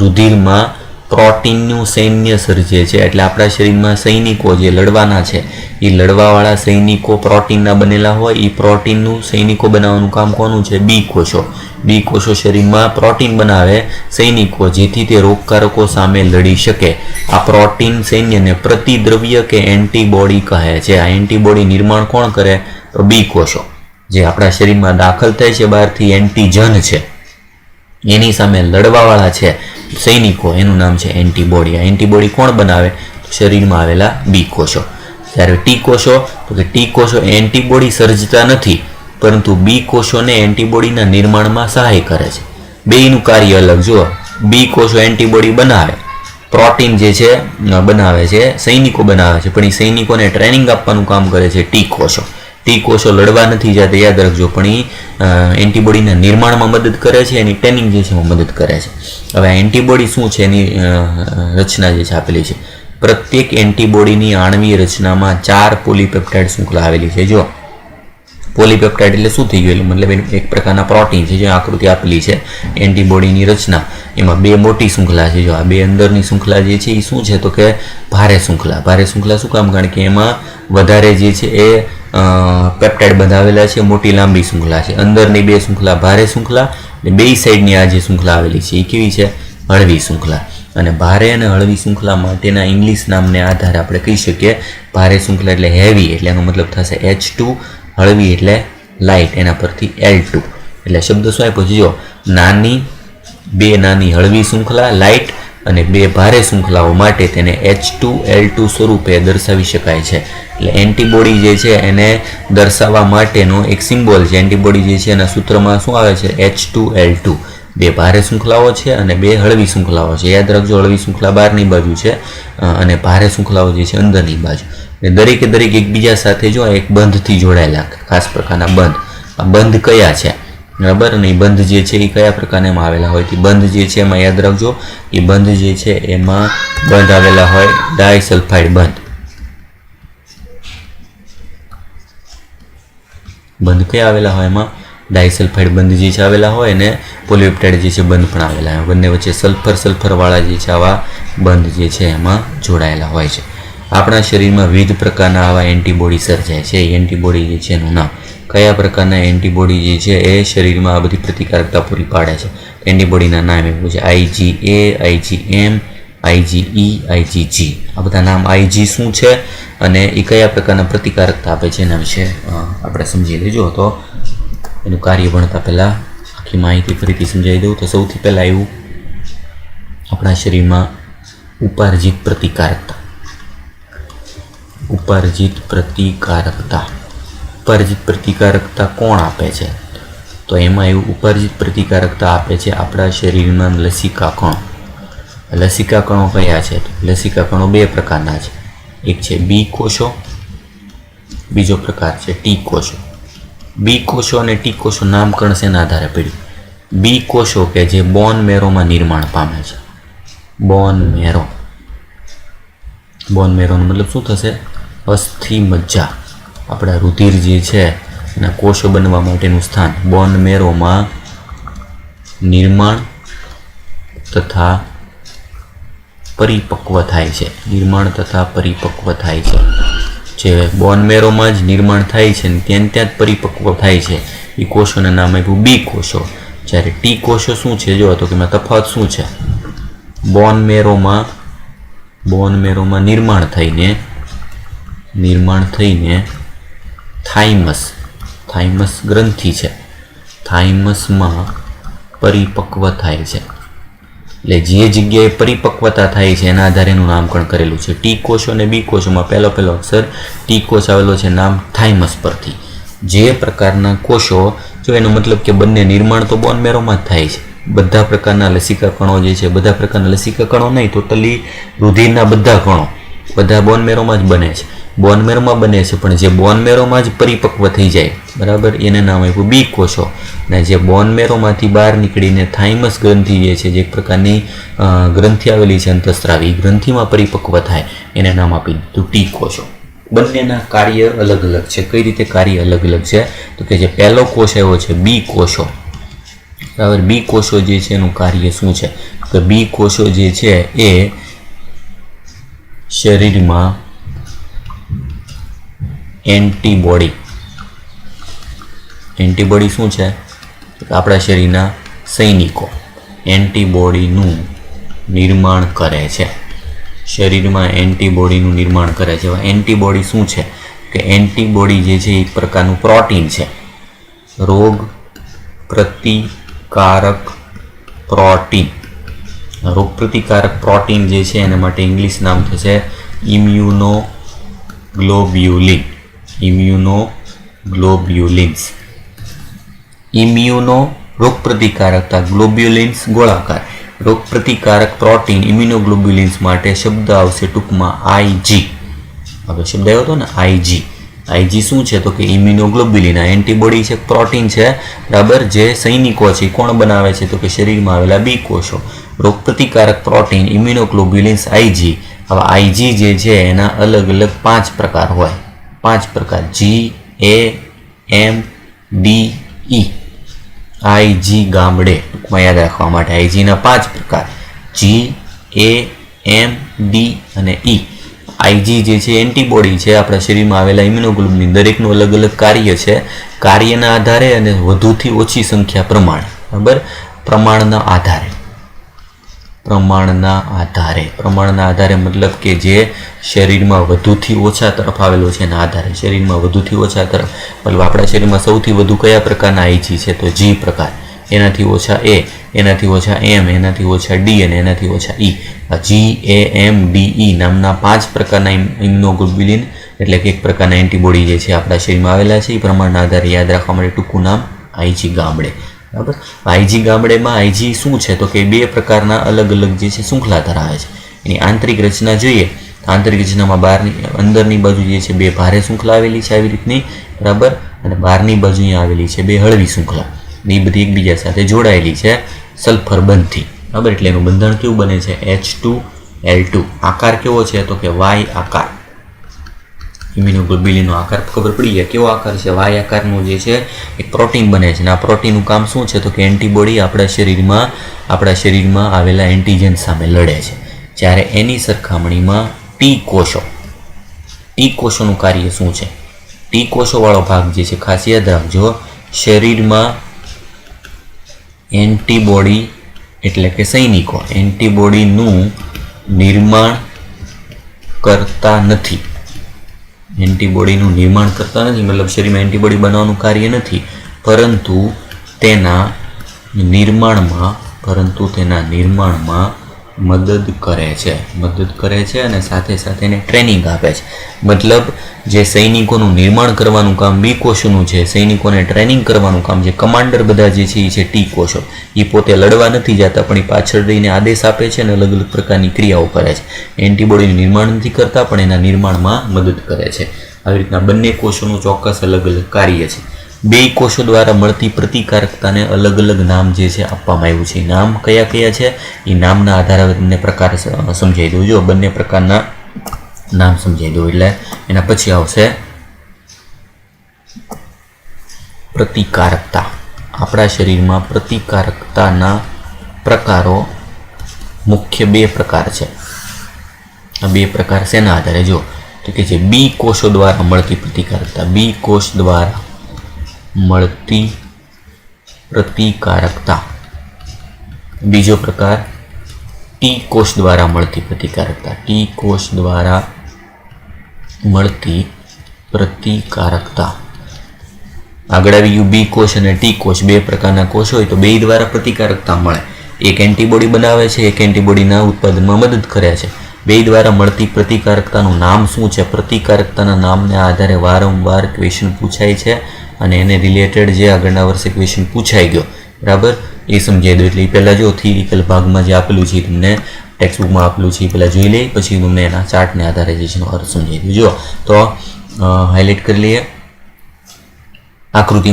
રુધિરમાં પ્રોટીનનું સૈન્ય સર્જે છે. એટલે આપણા શરીરમાં સૈનિકો જે લડવાના છે એ લડવાવાળા સૈનિકો પ્રોટીનના બનેલા હોય, એ પ્રોટીનનું સૈનિકો બનાવવાનું કામ કોનું છે? બી કોષો. બી કોષો શરીરમાં પ્રોટીન બનાવે સૈનિકો, જેથી તે રોગકારકો સામે લડી શકે. આ પ્રોટીન સૈન્યને પ્રતિદ્રવ્ય કે એન્ટીબોડી કહે છે. આ એન્ટીબોડી નિર્માણ કોણ કરે? તો બી કોષો. જે આપણા શરીરમાં દાખલ થાય છે બહારથી એન્ટીજન છે, એની સામે લડવાવાળા છે સૈનિકો, એનું નામ છે એન્ટીબોડી. આ એન્ટીબોડી કોણ બનાવે? શરીરમાં આવેલા બી કોષો. જ્યારે ટી કોષો, તો કે ટી કોષો એન્ટીબોડી સર્જતા નથી, પરંતુ બી કોષોને એન્ટીબોડીના નિર્માણમાં સહાય કરે છે. બેયનું કાર્ય અલગ. જુઓ, બી કોષો એન્ટીબોડી બનાવે, પ્રોટીન જે છે બનાવે છે, સૈનિકો બનાવે છે, પણ એ સૈનિકોને ટ્રેનિંગ આપવાનું કામ કરે છે ટી કોષો. ટી કોષો લડવા નથી જતા, યાદ રાખજો, પણ એ એન્ટીબોડીના નિર્માણમાં મદદ કરે છે, એની ટ્રેનિંગ જે છે એમાં મદદ કરે છે. હવે આ એન્ટીબોડી શું છે, એની રચના જે છે આપેલી છે. પ્રત્યેક એન્ટીબોડીની આણ્વીય રચનામાં 4 પોલીપેપ્ટાઇડ શૃંખલા આવેલી છે. જો પોલીપેપ્ટાઇડ એટલે શું થઈ ગયું? મતલબ એક પ્રકારના પ્રોટીન છે. જે આકૃતિ આપેલી છે એન્ટીબોડીની રચના, એમાં 2 મોટી શૃંખલા છે. જો આ 2 અંદરની શૃંખલા જે છે એ શું છે? તો કે ભારે શૃંખલા. ભારે શૃંખલા શું કામ? કારણ કે એમાં વધારે જે છે એ પેપ્ટાઇડ બંધાવેલા છે, મોટી લાંબી શૃંખલા છે. અંદરની 2 શૃંખલા ભારે શૃંખલા, અને 2 સાઈડની આ જે શૃંખલા આવેલી છે એ કેવી છે? હળવી શૃંખલા. અને ભારે અને હળવી શૃંખલા માટેના ઇંગ્લિશ નામને આધારે આપણે કહી શકીએ. ભારે શૃંખલા એટલે હેવી, એટલે એનો મતલબ થશે H2. હળવી એટલે લાઇટ, એના પરથી L2. એટલે શબ્દ શું આપ્યો છે? જો બે નાની હળવી શૃંખલા લાઇટ અને 2 ભારે શૃંખલાઓ માટે તેને H2L2 સ્વરૂપે દર્શાવી શકાય છે. એટલે એન્ટીબોડી જે છે એને દર્શાવવા માટેનો એક સિમ્બોલ છે. એન્ટીબોડી જે છે એના સૂત્રમાં શું આવે છે? H2L2. 2 ભારે શૃંખલાઓ છે અને 2 હળવી શૃંખલાઓ છે. યાદ રાખજો, હળવી શૃંખલા બહારની બાજુ છે અને ભારે શૃંખલાઓ જે છે અંદરની બાજુ. દરેકે દરેક એકબીજા સાથે જો એક બંધથી જોડાયેલા ખાસ પ્રકારના બંધ. આ બંધ કયા છે? બરાબર. અને એ બંધ જે છે એ કયા પ્રકારના આવેલા હોય? તે બંધ જે છે એમાં યાદ રાખજો, એ બંધ જે છે એમાં બંધ આવેલા હોય ડાયસલ્ફાઇડ બંધ. બંધ કયા આવેલા હોય? એમાં ડાયસલ્ફાઇડ બંધ જે છે આવેલા હોય, અને પોલીપેપ્ટાઇડ જે છે બંધ પણ આવેલા હોય. બંને વચ્ચે સલ્ફરવાળા જે છે આવા બંધ જે છે એમાં જોડાયેલા હોય છે. આપણા શરીરમાં વિવિધ પ્રકારના આવા એન્ટીબોડી સર્જાય છે. એ એન્ટીબોડી જે છે એનું નામ, કયા પ્રકારના એન્ટીબોડી જે છે એ શરીરમાં આ બધી પ્રતિકારકતા પૂરી પાડે છે. એન્ટીબોડીના નામ એવું છે IgA, IgM, IgE, IgG. આ બધા નામ. IG શું છે અને એ કયા પ્રકારના પ્રતિકારકતા આપે છે એના વિશે આપણે સમજી લેજો. તો એનું કાર્ય ભણતા પહેલાં આખી માહિતી ફરીથી સમજાવી દઉં. તો સૌથી પહેલાં એવું, આપણા શરીરમાં ઉપાર્જિત પ્રતિકારકતા. ઉપાર્જિત પ્રતિકારકતા કોણ આપે છે? તો એમાં એવું ઉપાર્જિત પ્રતિકારકતા આપે છે આપણા શરીરમાં લસિકા કણો. લસિકા કણો કયા છે? લસિકા કણો 2 પ્રકારના છે. એક છે બી કોષો, બીજો પ્રકાર છે ટી કોષો. બી કોષો અને ટી કોષો નામકરણ શેના આધારે પડ્યું? બી કોષો કે જે બોન મેરોમાં નિર્માણ પામે છે. બોન મેરોનો મતલબ શું થશે? અસ્થિ મજ્જા. આપણા રુધિર જે છે એના કોષો બનવા માટેનું સ્થાન બોન મેરોમાં નિર્માણ તથા પરિપક્વ થાય છે. જે બોન મેરોમાં જ નિર્માણ થાય છે ને ત્યાં જ પરિપક્વ થાય છે, એ કોષોના નામ આપ્યું બી કોષો. જ્યારે ટી કોષો શું છે? જો તો કે એમાં તફાવત શું છે? બોન મેરોમાં નિર્માણ થઈને થાઇમસ ગ્રંથિ છે, થાઇમસમાં પરિપક્વ થાય છે. એટલે જે જગ્યાએ પરિપક્વતા થાય છે એના આધારે એનું નામકરણ કરેલું છે. ટી કોષો અને બી કોષોમાં પહેલો અક્ષર ટી કોષ આવેલો છે નામ થાઇમસ પરથી. જે પ્રકારના કોષો, જો એનો મતલબ કે બંને નિર્માણ તો બોન મેરોમાં જ થાય છે. બધા પ્રકારના લસિકા કણો જે છે, બધા પ્રકારના લસિકા કણો નહીં, ટોટલી રુધિરના બધા કણો બધા બોન મેરોમાં જ બને છે. બોન મેરોમાં બને છે, પણ જે બોન મેરોમાં જ પરિપક્વ થઈ જાય, બરાબર, એને નામ આપ્યું બી કોષો. અને જે બોન મેરોમાંથી બહાર નીકળીને થાઇમસ ગ્રંથિ જે છે, જે એક પ્રકારની ગ્રંથિ આવેલી છે અંતસ્ત્રાવી, ગ્રંથિમાં પરિપક્વ થાય, એને નામ આપી દીધું ટી કોષો. બંનેના કાર્ય અલગ અલગ છે. કઈ રીતે કાર્ય અલગ અલગ છે? તો કે જે પહેલો કોષ આવ્યો છે બી કોષો, બરાબર. બી કોષો જે છે એનું કાર્ય શું છે? તો બી કોષો જે છે એ શરીરમાં એન્ટીબોડી શું છે? આપણા શરીરના સૈનિકો એન્ટીબોડીનું નિર્માણ કરે છે. શરીરમાં એન્ટીબોડીનું નિર્માણ કરે છે. એન્ટીબોડી શું છે કે એન્ટીબોડી જે છે એક પ્રકારનું પ્રોટીન છે. રોગ પ્રતિકારક પ્રોટીન. રોગ પ્રતિકારક પ્રોટીન જે છે એના માટે ઇંગ્લિશ નામ થશે ઇમ્યુનોગ્લોબ્યુલિન. ઇમ્યુનોગ્લોબ્યુલિન્સ. ઇમ્યુનો રોગ પ્રતિકારકતા, ગ્લોબ્યુલિન્સ ગોળાકાર. રોગ પ્રતિકારક પ્રોટીન ઇમ્યુનોગ્લોબ્યુલિન્સ માટે શબ્દ આવશે ટૂંકમાં આઈજી. હવે શબ્દ આવ્યો હતો ને આઈજી. આઈજી શું છે તો કે ઇમ્યુનોગ્લોબ્યુલિન. આ એન્ટીબોડી છે, પ્રોટીન છે, બરાબર, જે સૈનિકો છે કોણ બનાવે છે તો કે શરીરમાં આવેલા બી કોષો. રોગ પ્રતિકારક પ્રોટીન ઇમ્યુનોગ્લોબ્યુલિન્સ આઈજી. હવે આઈજી જે છે એના અલગ અલગ 5 પ્રકાર હોય. 5 પ્રકાર જી, એ, એમ, ડી, ઈ. આઈજી ગામડે ટૂંકમાં યાદ રાખવા માટે આઈજીના 5 પ્રકાર જી, એ, એમ, ડી અને ઈ. આઈજી જે છે એન્ટીબોડી છે આપણા શરીરમાં આવેલા ઇમ્યુનોગ્લોબ્યુલિન. દરેકનું અલગ અલગ કાર્ય છે. કાર્યના આધારે અને વધુથી ઓછી સંખ્યા પ્રમાણે, બરાબર, પ્રમાણના આધારે મતલબ કે જે શરીરમાં વધુથી ઓછા તરફ આવેલો છે એના આધારે. શરીરમાં વધુથી ઓછા તરફ મતલબ આપણા શરીરમાં સૌથી વધુ કયા પ્રકારના આઈજી છે તો જી પ્રકાર, એનાથી ઓછા એ, એનાથી ઓછા એમ, એનાથી ઓછા ડી અને એનાથી ઓછા ઈ. જી, એ, એમ, ડી, ઈ નામના 5 પ્રકારના ઇમ્યુનોગ્લોબ્યુલિન એટલે કે એક પ્રકારના એન્ટીબોડી જે છે આપણા શરીરમાં આવેલા છે. એ પ્રમાણના આધારે યાદ રાખવા માટે ટૂંકું નામ આઈજી ગામડે. બરાબર. આઈજી ગામડેમાં આઈજી શું છે તો કે 2 પ્રકારના અલગ અલગ જે છે શૃંખલા ધરાવે છે. એની આંતરિક રચના જોઈએ તો આંતરિક રચનામાં અંદરની બાજુ જે છે 2 ભારે શૃંખલા આવેલી છે આવી રીતની, બરાબર, અને બહારની બાજુ અહીંયા આવેલી છે 2 હળવી શૃંખલા. એ બધી એકબીજા સાથે જોડાયેલી છે સલ્ફર બંધથી, બરાબર. એટલે એનું બંધારણ કેવું બને છે H2L2. આકાર કેવો છે તો કે વાય આકાર. ઇમ્યુનોગ્લોબ્યુલિનનો આકાર ખબર પડી જાય કેવો આકાર છે, વાય આકારનો જે છે એક પ્રોટીન બને છે. અને આ પ્રોટીનનું કામ શું છે તો કે એન્ટીબોડી આપણા શરીરમાં આવેલા એન્ટીજન સામે લડે છે. જ્યારે એની સરખામણીમાં ટી કોષોનું કાર્ય શું છે? ટી કોષોવાળો ભાગ જે છે ખાસ યાદ રાખજો, શરીરમાં એન્ટીબોડી એટલે કે સૈનિકો એન્ટીબોડીનું નિર્માણ કરતા નથી. મતલબ શરીરમાં એન્ટીબોડી બનાવવાનું કાર્ય નથી, પરંતુ તેના નિર્માણમાં મદદ કરે છે અને સાથે સાથે એને ટ્રેનિંગ આપે છે. મતલબ જે સૈનિકોનું નિર્માણ કરવાનું કામ બી કોષોનું છે, સૈનિકોને ટ્રેનિંગ કરવાનું કામ જે કમાન્ડર બધા જે છે એ છે ટી કોષો. એ પોતે લડવા નથી જતા પણ એ પાછળ રહીને આદેશ આપે છે અને અલગ અલગ પ્રકારની ક્રિયાઓ કરે છે. એન્ટીબોડીનું નિર્માણ નથી કરતા પણ એના નિર્માણમાં મદદ કરે છે. આવી રીતના બંને કોષોનું ચોક્કસ અલગ અલગ કાર્ય છે. 2 કોષો દ્વારા મળતી પ્રતિકારકતાને અલગ અલગ નામ જે છે આપવામાં આવ્યું છે. નામ કયા કયા છે એ નામના આધારે હવે તમને પ્રકાર સમજાવી દઉં. જો બંને પ્રકારના નામ સમજાવી દઉં એટલે એના પછી આવશે પ્રતિકારકતા. આપણા શરીરમાં પ્રતિકારકતાના પ્રકારો મુખ્ય 2 પ્રકાર છે. આ 2 પ્રકાર શેના આધારે જો તો કે જે બી કોષો દ્વારા મળતી પ્રતિકારકતા, બી કોષ દ્વારા મળતી પ્રતિકારકતા. બીજો પ્રકાર ટી કોષ દ્વારા મળતી પ્રતિકારકતા, ટી કોષ દ્વારા મળતી પ્રતિકારકતા. આગળ આવી ગયું બી કોષ અને ટી કોષ. 2 પ્રકારના કોષ હોય તો 2 દ્વારા પ્રતિકારકતા મળે. એક એન્ટીબોડી બનાવે છે, એક એન્ટીબોડીના ઉત્પાદનમાં મદદ કરે છે. 2 દ્વારા મળતી પ્રતિકારકતાનું નામ શું છે? પ્રતિકારકતાના નામને આધારે વારંવાર ક્વેશ્ચન પૂછાય છે અને એને રિલેટેડ જે આગળના વર્ષે ક્વેશ્ચન પૂછાઈ ગયો, બરાબર, એ સમજાવી દો. એટલે એ પહેલાં જો થિયરિકલ ભાગમાં જે આપેલું છે તમને ટેક્સ્ટબુકમાં આપેલું છે એ પહેલાં જોઈ લઈએ, પછી તમને એના ચાર્ટને આધારે જે છે એનો અર્થ સમજાવી દઉં. જો તો હાઇલાઇટ કરી લઈએ. આકૃતિ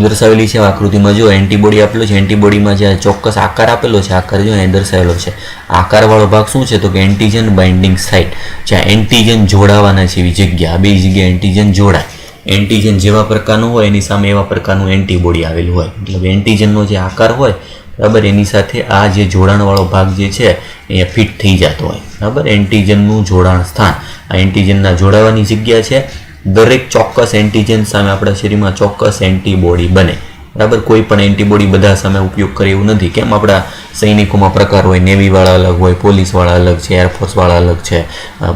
દર્શાવેલી છે. આકૃતિમાં જો એન્ટીબોડી આપેલો છે, એન્ટીબોડીમાં જે ચોક્કસ આકાર આપેલો છે, આકાર જો અહીં દર્શાવેલો છે. આકારવાળો ભાગ શું છે તો કે એન્ટીજન બાઇન્ડિંગ સાઇટ, જ્યાં એન્ટીજન જોડાવાના છે એવી જગ્યા. 2 જગ્યાએ એન્ટીજન જોડાય. એન્ટીજન જેવા પ્રકારનું હોય એની સામે એવા પ્રકારનું એન્ટીબોડી આવેલું હોય. મતલબ એન્ટીજનનો જે આકાર હોય, બરાબર, એની સાથે આ જે જોડાણવાળો ભાગ જે છે એ ફિટ થઈ જતો હોય, બરાબર. એન્ટીજનનું જોડાણ સ્થાન આ એન્ટીજનના જોડાવાની જગ્યા છે. દરેક ચોક્કસ એન્ટીજન સામે આપણા શરીરમાં ચોક્કસ એન્ટીબોડી બને. બરાબર. કોઈ પણ એન્ટીબોડી બધા સામે ઉપયોગ કરે એવું નથી. કેમ આપણા સૈનિકોમાં પ્રકાર હોય, નેવીવાળા અલગ હોય, પોલીસવાળા અલગ છે, એરફોર્સવાળા અલગ છે,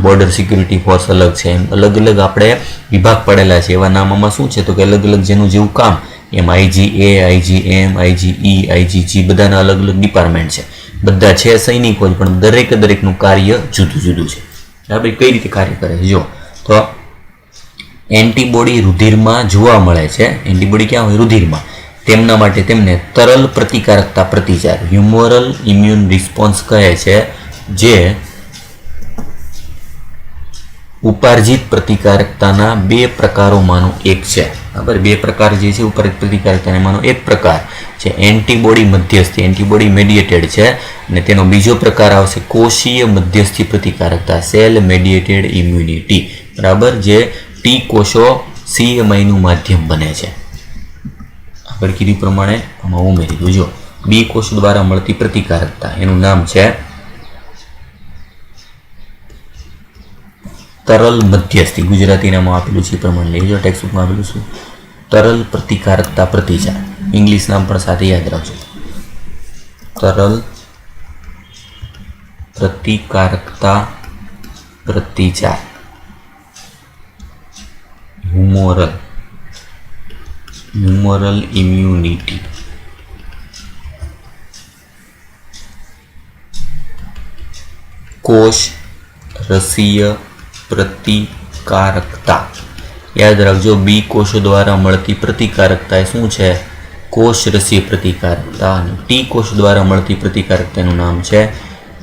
બોર્ડર સિક્યુરિટી ફોર્સ અલગ છે, એમ અલગ અલગ આપણે વિભાગ પડેલા છે. એવા નામમાં શું છે તો કે અલગ અલગ જેનું જેવું કામ, એમ IGA, IGM, IGE, IGG બધાના અલગ અલગ ડિપાર્ટમેન્ટ છે. બધા છે સૈનિકો જ, પણ દરેકનું કાર્ય જુદું જુદું છે. બરાબર. કઈ રીતે કાર્ય કરે છે જો તો એન્ટીબોડી રુધિરમાં જોવા મળે છે. એન્ટીબોડી ક્યાં હોય? રુધિરમાં. તેમના માટે તેમને તરલ પ્રતિકારકતા પ્રતિચાર હ્યુમરલ ઇમ્યુન રિસ્પોન્સ કહે છે, જે ઉપાર્જિત પ્રતિકારકતાના 2 પ્રકારોમાંનો એક છે. બરાબર. 2 પ્રકાર જે છે ઉપાર્જિત પ્રતિકારકતામાંનો એક પ્રકાર છે એન્ટીબોડી મધ્યસ્થી, એન્ટીબોડી મેડિએટેડ છે, અને તેનો બીજો પ્રકાર આવશે કોષીય મધ્યસ્થી પ્રતિકારકતા, સેલ મેડિએટેડ ઇમ્યુનિટી. બરાબર. જે ટી કોષો CMI માધ્યમ બને છે. આગળ કીધું પ્રમાણે આમાં ઉમેરી દઉં. જો બી કોષ દ્વારા મળતી પ્રતિકારકતા, એનું નામ છે તરલ મધ્યસ્થી. ગુજરાતી નામ આપેલું છે એ પ્રમાણે લેજો, ટેક્સ્ટબુકમાં આપેલું છે તરલ પ્રતિકારકતા પ્રતિચાર. ઇંગ્લિશ નામ પણ સાથે યાદ રાખજો. તરલ પ્રતિકારકતા પ્રતિચાર, હ્યુમરલ ઇમ્યુનિટી. કોષ રસીય પ્રતિકારકતા. યાદ રાખજો, બી કોષો દ્વારા મળતી પ્રતિકારકતા એ શું છે? કોષ રસીય પ્રતિકારકતા. અને ટી કોષ દ્વારા મળતી પ્રતિકારકતાનું નામ છે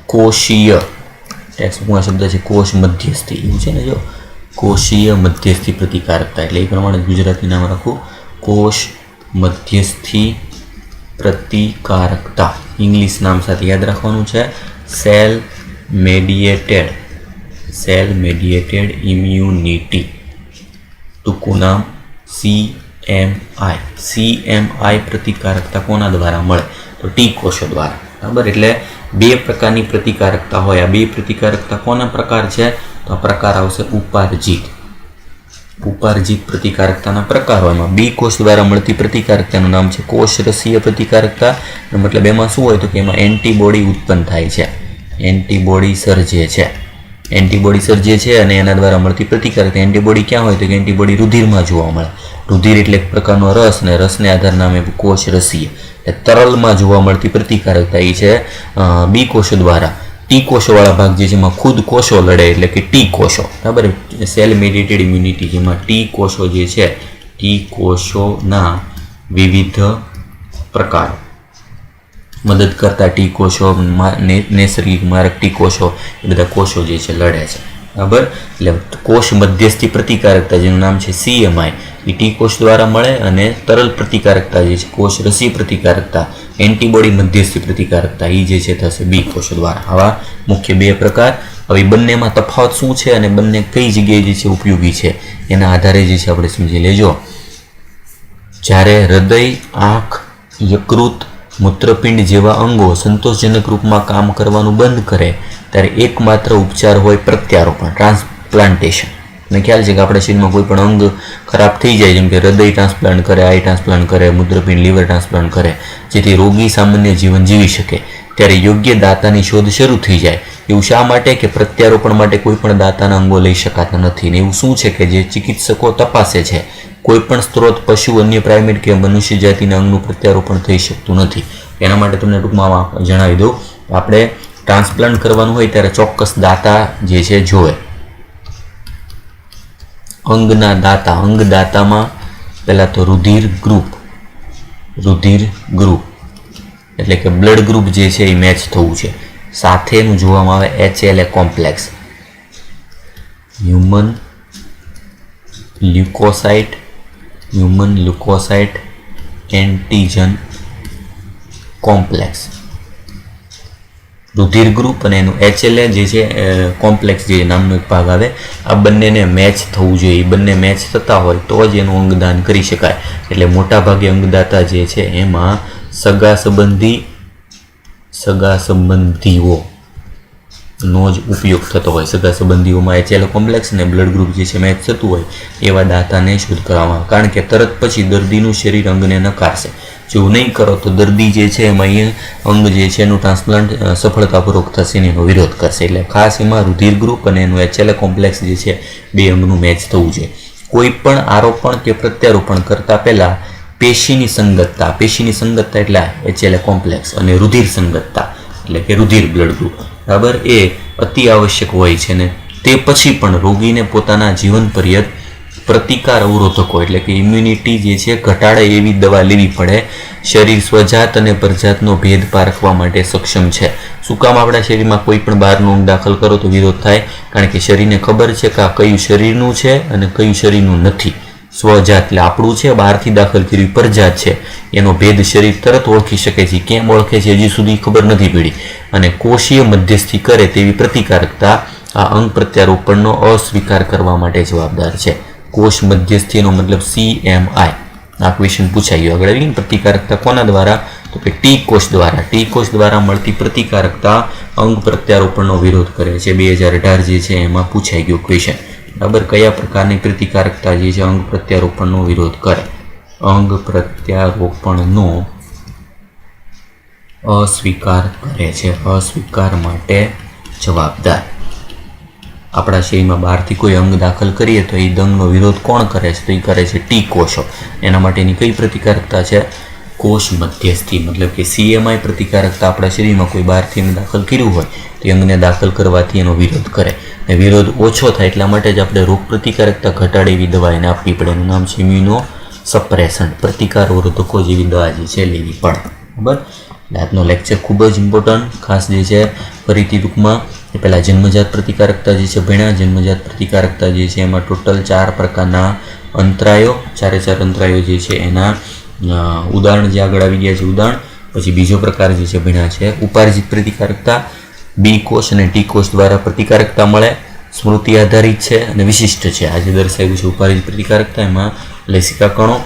કોષીય. ટેક્સ્ટબુકમાં શબ્દ છે કોષ મધ્યસ્થી, એવું છે ને. જો કોષીય મધ્યસ્થી પ્રતિકારકતા એટલે એ પ્રમાણે ગુજરાતી નામ રાખવું, કોષ મધ્યસ્થી પ્રતિકારકતા. ઇંગ્લિશ નામ સાથે યાદ રાખવાનું છે સેલ મેડિએટેડ ઇમ્યુનિટી, ટૂંકું નામ CMI પ્રતિકારકતા કોના દ્વારા મળે? તો ટી કોષો દ્વારા. બરાબર. એટલે 2 પ્રકારની પ્રતિકારકતા હોય. આ 2 પ્રતિકારકતા કોના પ્રકાર છે? તો આ પ્રકાર આવશે ઉપાર્જિત પ્રતિકારકતાના પ્રકારો. એમાં બી કોષ દ્વારા મળતી પ્રતિકારકતાનું નામ છે કોષ રસીય પ્રતિકારકતા. મતલબ એમાં શું હોય તો કે એમાં એન્ટીબોડી ઉત્પન્ન થાય છે, એન્ટીબોડી સર્જે છે અને એના દ્વારા મળતી પ્રતિકારકતા. એન્ટીબોડી ક્યાં હોય તો કે એન્ટીબોડી રુધિરમાં જોવા મળે. રુધિર એટલે એક પ્રકારનો રસ, અને રસને આધાર નામે કોષ રસીય. તરલમાં જોવા મળતી પ્રતિકારકતા એ છે બી કોષો દ્વારા. ટી કોષોવાળા ભાગ જે છે એમાં ખુદ કોષો લડે એટલે કે ટી કોષો. બરાબર. સેલ મેડિએટેડ ઇમ્યુનિટી, જેમાં ટી કોષો જે છે, ટી કોષોના વિવિધ પ્રકારો મદદ કરતા ટી કોષો, નૈસર્ગિક મારક ટી કોષો, એ બધા કોષો જે છે લડે છે. બરાબર. એટલે કોષ મધ્યસ્થી પ્રતિકારકતા જેનું નામ છે CMI એ ટી કોષ દ્વારા મળે, અને તરલ પ્રતિકારકતા જે છે કોષ રસી પ્રતિકારકતા, એન્ટીબોડી મધ્યસ્થી પ્રતિકારકતા એ જે છે થશે બી કોષો દ્વારા. આવા મુખ્ય 2 પ્રકાર. હવે બંનેમાં તફાવત શું છે અને બંને કઈ જગ્યાએ જે છે ઉપયોગી છે એના આધારે જે છે આપણે સમજી લેજો. જ્યારે હૃદય, આંખ, યકૃત, મૂત્રપિંડ જેવા અંગો સંતોષજનક રૂપમાં કામ કરવાનું બંધ કરે ત્યારે એકમાત્ર ઉપચાર હોય પ્રત્યારોપણ, ટ્રાન્સપ્લાન્ટેશન. અને ખ્યાલ છે કે આપણા શરીરમાં કોઈ પણ અંગ ખરાબ થઈ જાય, જેમ કે હૃદય ટ્રાન્સપ્લાન્ટ કરે, આઈ ટ્રાન્સપ્લાન્ટ કરે, મૂત્રપિંડ, લીવર ટ્રાન્સપ્લાન્ટ કરે, જેથી રોગી સામાન્ય જીવન જીવી શકે, ત્યારે યોગ્ય દાતાની શોધ શરૂ થઈ જાય. એવું શા માટે? કે પ્રત્યારોપણ માટે કોઈ પણ દાતાના અંગો લઈ શકાતા નથી. ને એવું શું છે કે જે ચિકિત્સકો તપાસે છે, કોઈ પણ સ્ત્રોત પશુ, અન્ય પ્રાઇમેટ કે મનુષ્ય જાતિના અંગનું પ્રત્યારોપણ થઈ શકતું નથી. એના માટે તમને ટૂંકમાં જણાવી દઉં, આપણે ટ્રાન્સપ્લાન્ટ કરવાનું હોય ત્યારે ચોક્કસ દાતા જે છે જોવે. અંગના દાતા, અંગદાતામાં પહેલાં તો રુધિર ગ્રુપ એટલે કે બ્લડ ગ્રુપ જે છે એ મેચ થવું છે. સાથેનું જોવામાં આવે HLA complex, human leukocyte antigen complex. રુધિર ગ્રુપ અને એનું HLA જે છે કોમ્પ્લેક્સ જે નામનો એક ભાગ આવે, આ બંનેને મેચ થવું જોઈએ. એ બંને મેચ થતા હોય તો જ એનું અંગદાન કરી શકાય. એટલે મોટાભાગે અંગદાતા જે છે એમાં સગા સંબંધીઓ નો જ ઉપયોગ થતો હોય. સગા સંબંધીઓમાં HCl કોમ્પ્લેક્સ અને બ્લડ ગ્રુપ જે છે મેચ થતું હોય એવા દાતાને શોધ કરવામાં આવે, કારણ કે તરત પછી દર્દીનું શરીર અંગને નકારશે. જો નહીં કરો તો દર્દી જે છે એમાં એ અંગ જે છે એનું ટ્રાન્સપ્લાન્ટ સફળતાપૂર્વક થશે અને એનો વિરોધ કરશે. એટલે ખાસ એમાં રુધિર ગ્રુપ અને એનું HCl કોમ્પ્લેક્સ જે છે બે અંગનું મેચ થવું જોઈએ. કોઈ પણ આરોપણ કે પ્રત્યારોપણ કરતાં પહેલાં પેશીની સંગતતા એટલે HCl કોમ્પ્લેક્સ અને રુધિર સંગતતા એટલે કે રુધિર બ્લડ ગ્રુપ બરાબર એ અતિ આવશ્યક હોય છે. ને તે પછી પણ રોગીને પોતાના જીવન પર્યંત પ્રતિકાર અવરોધકો એટલે કે ઇમ્યુનિટી જે છે ઘટાડે એવી દવા લેવી પડે. શરીર સ્વજાત અને પરજાતનો ભેદ પારખવા માટે સક્ષમ છે. શું કામ આપણા શરીરમાં કોઈ પણ બહારનું અંગ દાખલ કરો તો વિરોધ થાય? કારણ કે શરીરને ખબર છે કે આ કયું શરીરનું છે અને કયું શરીરનું નથી. સ્વજાત એટલે આપણું છે, બહારથી દાખલ કર્યું પરજાત છે, એનો ભેદ શરીર તરત ઓળખી શકે છે. કેમ ઓળખે છે હજી સુધી ખબર નથી પડી. અને કોષીય મધ્યસ્થી કરે તેવી પ્રતિકારકતા આ અંગ પ્રત્યારોપણનો અસ્વીકાર કરવા માટે જવાબદાર છે. કોષ મધ્યસ્થીનો મતલબ CMI. આ ક્વેશ્ચન પૂછાઈ ગયો આગળ આવી. પ્રતિકારકતા કોના દ્વારા? તો કે ટી કોષ દ્વારા. ટી કોષ દ્વારા મળતી પ્રતિકારકતા અંગ પ્રત્યારોપણનો વિરોધ કરે છે. 2018 જે છે એમાં પૂછાઈ ગયો ક્વેશ્ચન બરાબર. કયા પ્રકારની પ્રતિકારકતા જે છે અંગ પ્રત્યારોપણનો વિરોધ કરે? અંગ પ્રત્યારોપણનો અસ્વીકાર કરે છે. અસ્વીકાર માટે જવાબદાર. આપણા શરીરમાં બહારથી કોઈ અંગ દાખલ કરીએ તો એ અંગનો વિરોધ કોણ કરે છે? તો એ કરે છે ટી કોષો. એના માટેની કઈ પ્રતિકારકતા છે? કોષ મધ્યસ્થી મતલબ કે CMI પ્રતિકારકતા આપણા શરીરમાં કોઈ બહારથી અંગ દાખલ કર્યું હોય તો અંગને દાખલ કરવાથી એનો વિરોધ કરે. અને વિરોધ ઓછો થાય એટલા માટે જ આપણે રોગ પ્રતિકારકતા ઘટાડે એવી દવા એને આપવી પડે. એનું નામ છે ઇમ્યુનો સપ્રેસન્ટ. પ્રતિકાર અવરોધકો જેવી દવા જે છે લેવી પડે બરાબર. આજનો લેક્ચર ખૂબ જ ઇમ્પોર્ટન્ટ. ખાસ જે છે ફરીથી ટૂંકમાં એ પહેલાં જન્મજાત પ્રતિકારકતા જે છે ભણ્યા. જન્મજાત પ્રતિકારકતા જે છે એમાં ટોટલ 4 પ્રકારના અંતરાયો, 4 અંતરાયો જે છે એના ઉદાહરણ જે આગળ આવી ગયા છે ઉદાહરણ. પછી બીજો પ્રકાર જે છે ભણ્યા છે ઉપાર્જિત પ્રતિકારકતા. બી કોષ અને ટી કોષ દ્વારા પ્રતિકારકતા મળે, સ્મૃતિ આધારિત છે અને વિશિષ્ટ છે. આજે દર્શાવ્યું છે ઉપાર્જિત પ્રતિકારકતા. એમાં લેસિકા કણો,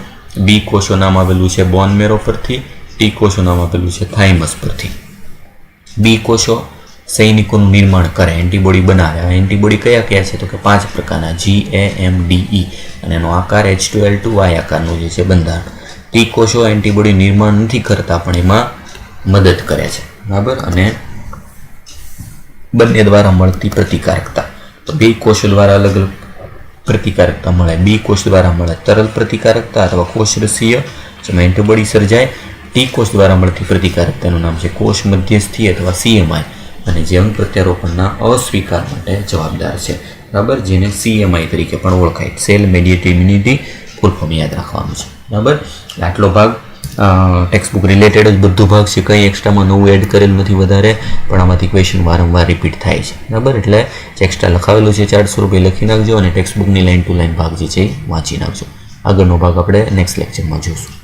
બી કોષો નામ આવેલું છે બોન મેરો પરથી, ટી કોષો નામ આપેલું છે થાઇમસ પરથી. બી કોષો સૈનિકોનું નિર્માણ કરે, એન્ટીબોડી બનાવે. આ એન્ટીબોડી કયા કયા છે? તો કે 5 પ્રકારના GAMDE અને એનો આકાર H2L2Y આકારનું જે છે બંધારણ. ટી કોષો એન્ટીબોડી નિર્માણ નથી કરતા પણ એમાં મદદ કરે છે બરાબર. અને બંને દ્વારા મળતી પ્રતિકારકતા તો બે કોષો દ્વારા અલગ અલગ પ્રતિકારકતા મળે. બી કોષ દ્વારા મળે તરલ પ્રતિકારકતા અથવા કોષરસીય જેમાં એન્ટીબોડી સર્જાય. ટી કોષ દ્વારા મળતી પ્રતિકારકતાનું નામ છે કોષ મધ્યસ્થી અથવા CMI અને જે અંગ પ્રત્યારોપણના અસ્વીકાર માટે જવાબદાર છે બરાબર, જેને CMI તરીકે પણ ઓળખાય. સેલ મેડિએટેડ ઇમ્યુનિટી ફૂલ ફોર્મ યાદ રાખવાનું છે બરાબર. આટલો ભાગ ટેક્સ્ટ બુક રિલેટેડ જ બધો ભાગ છે, કંઈ એક્સ્ટ્રામાં નવું એડ કરેલ નથી વધારે, પણ આમાંથી ક્વેશ્ચન વારંવાર રિપીટ થાય છે બરાબર. એટલે જે એક્સ્ટ્રા લખાવેલું છે 400 રૂપિયા લખી નાખજો અને ટેક્સ્ટ બુકની લાઇન ટુ લાઇન ભાગ જે છે એ વાંચી નાખજો. આગળનો ભાગ આપણે નેક્સ્ટ લેક્ચરમાં જોઈશું.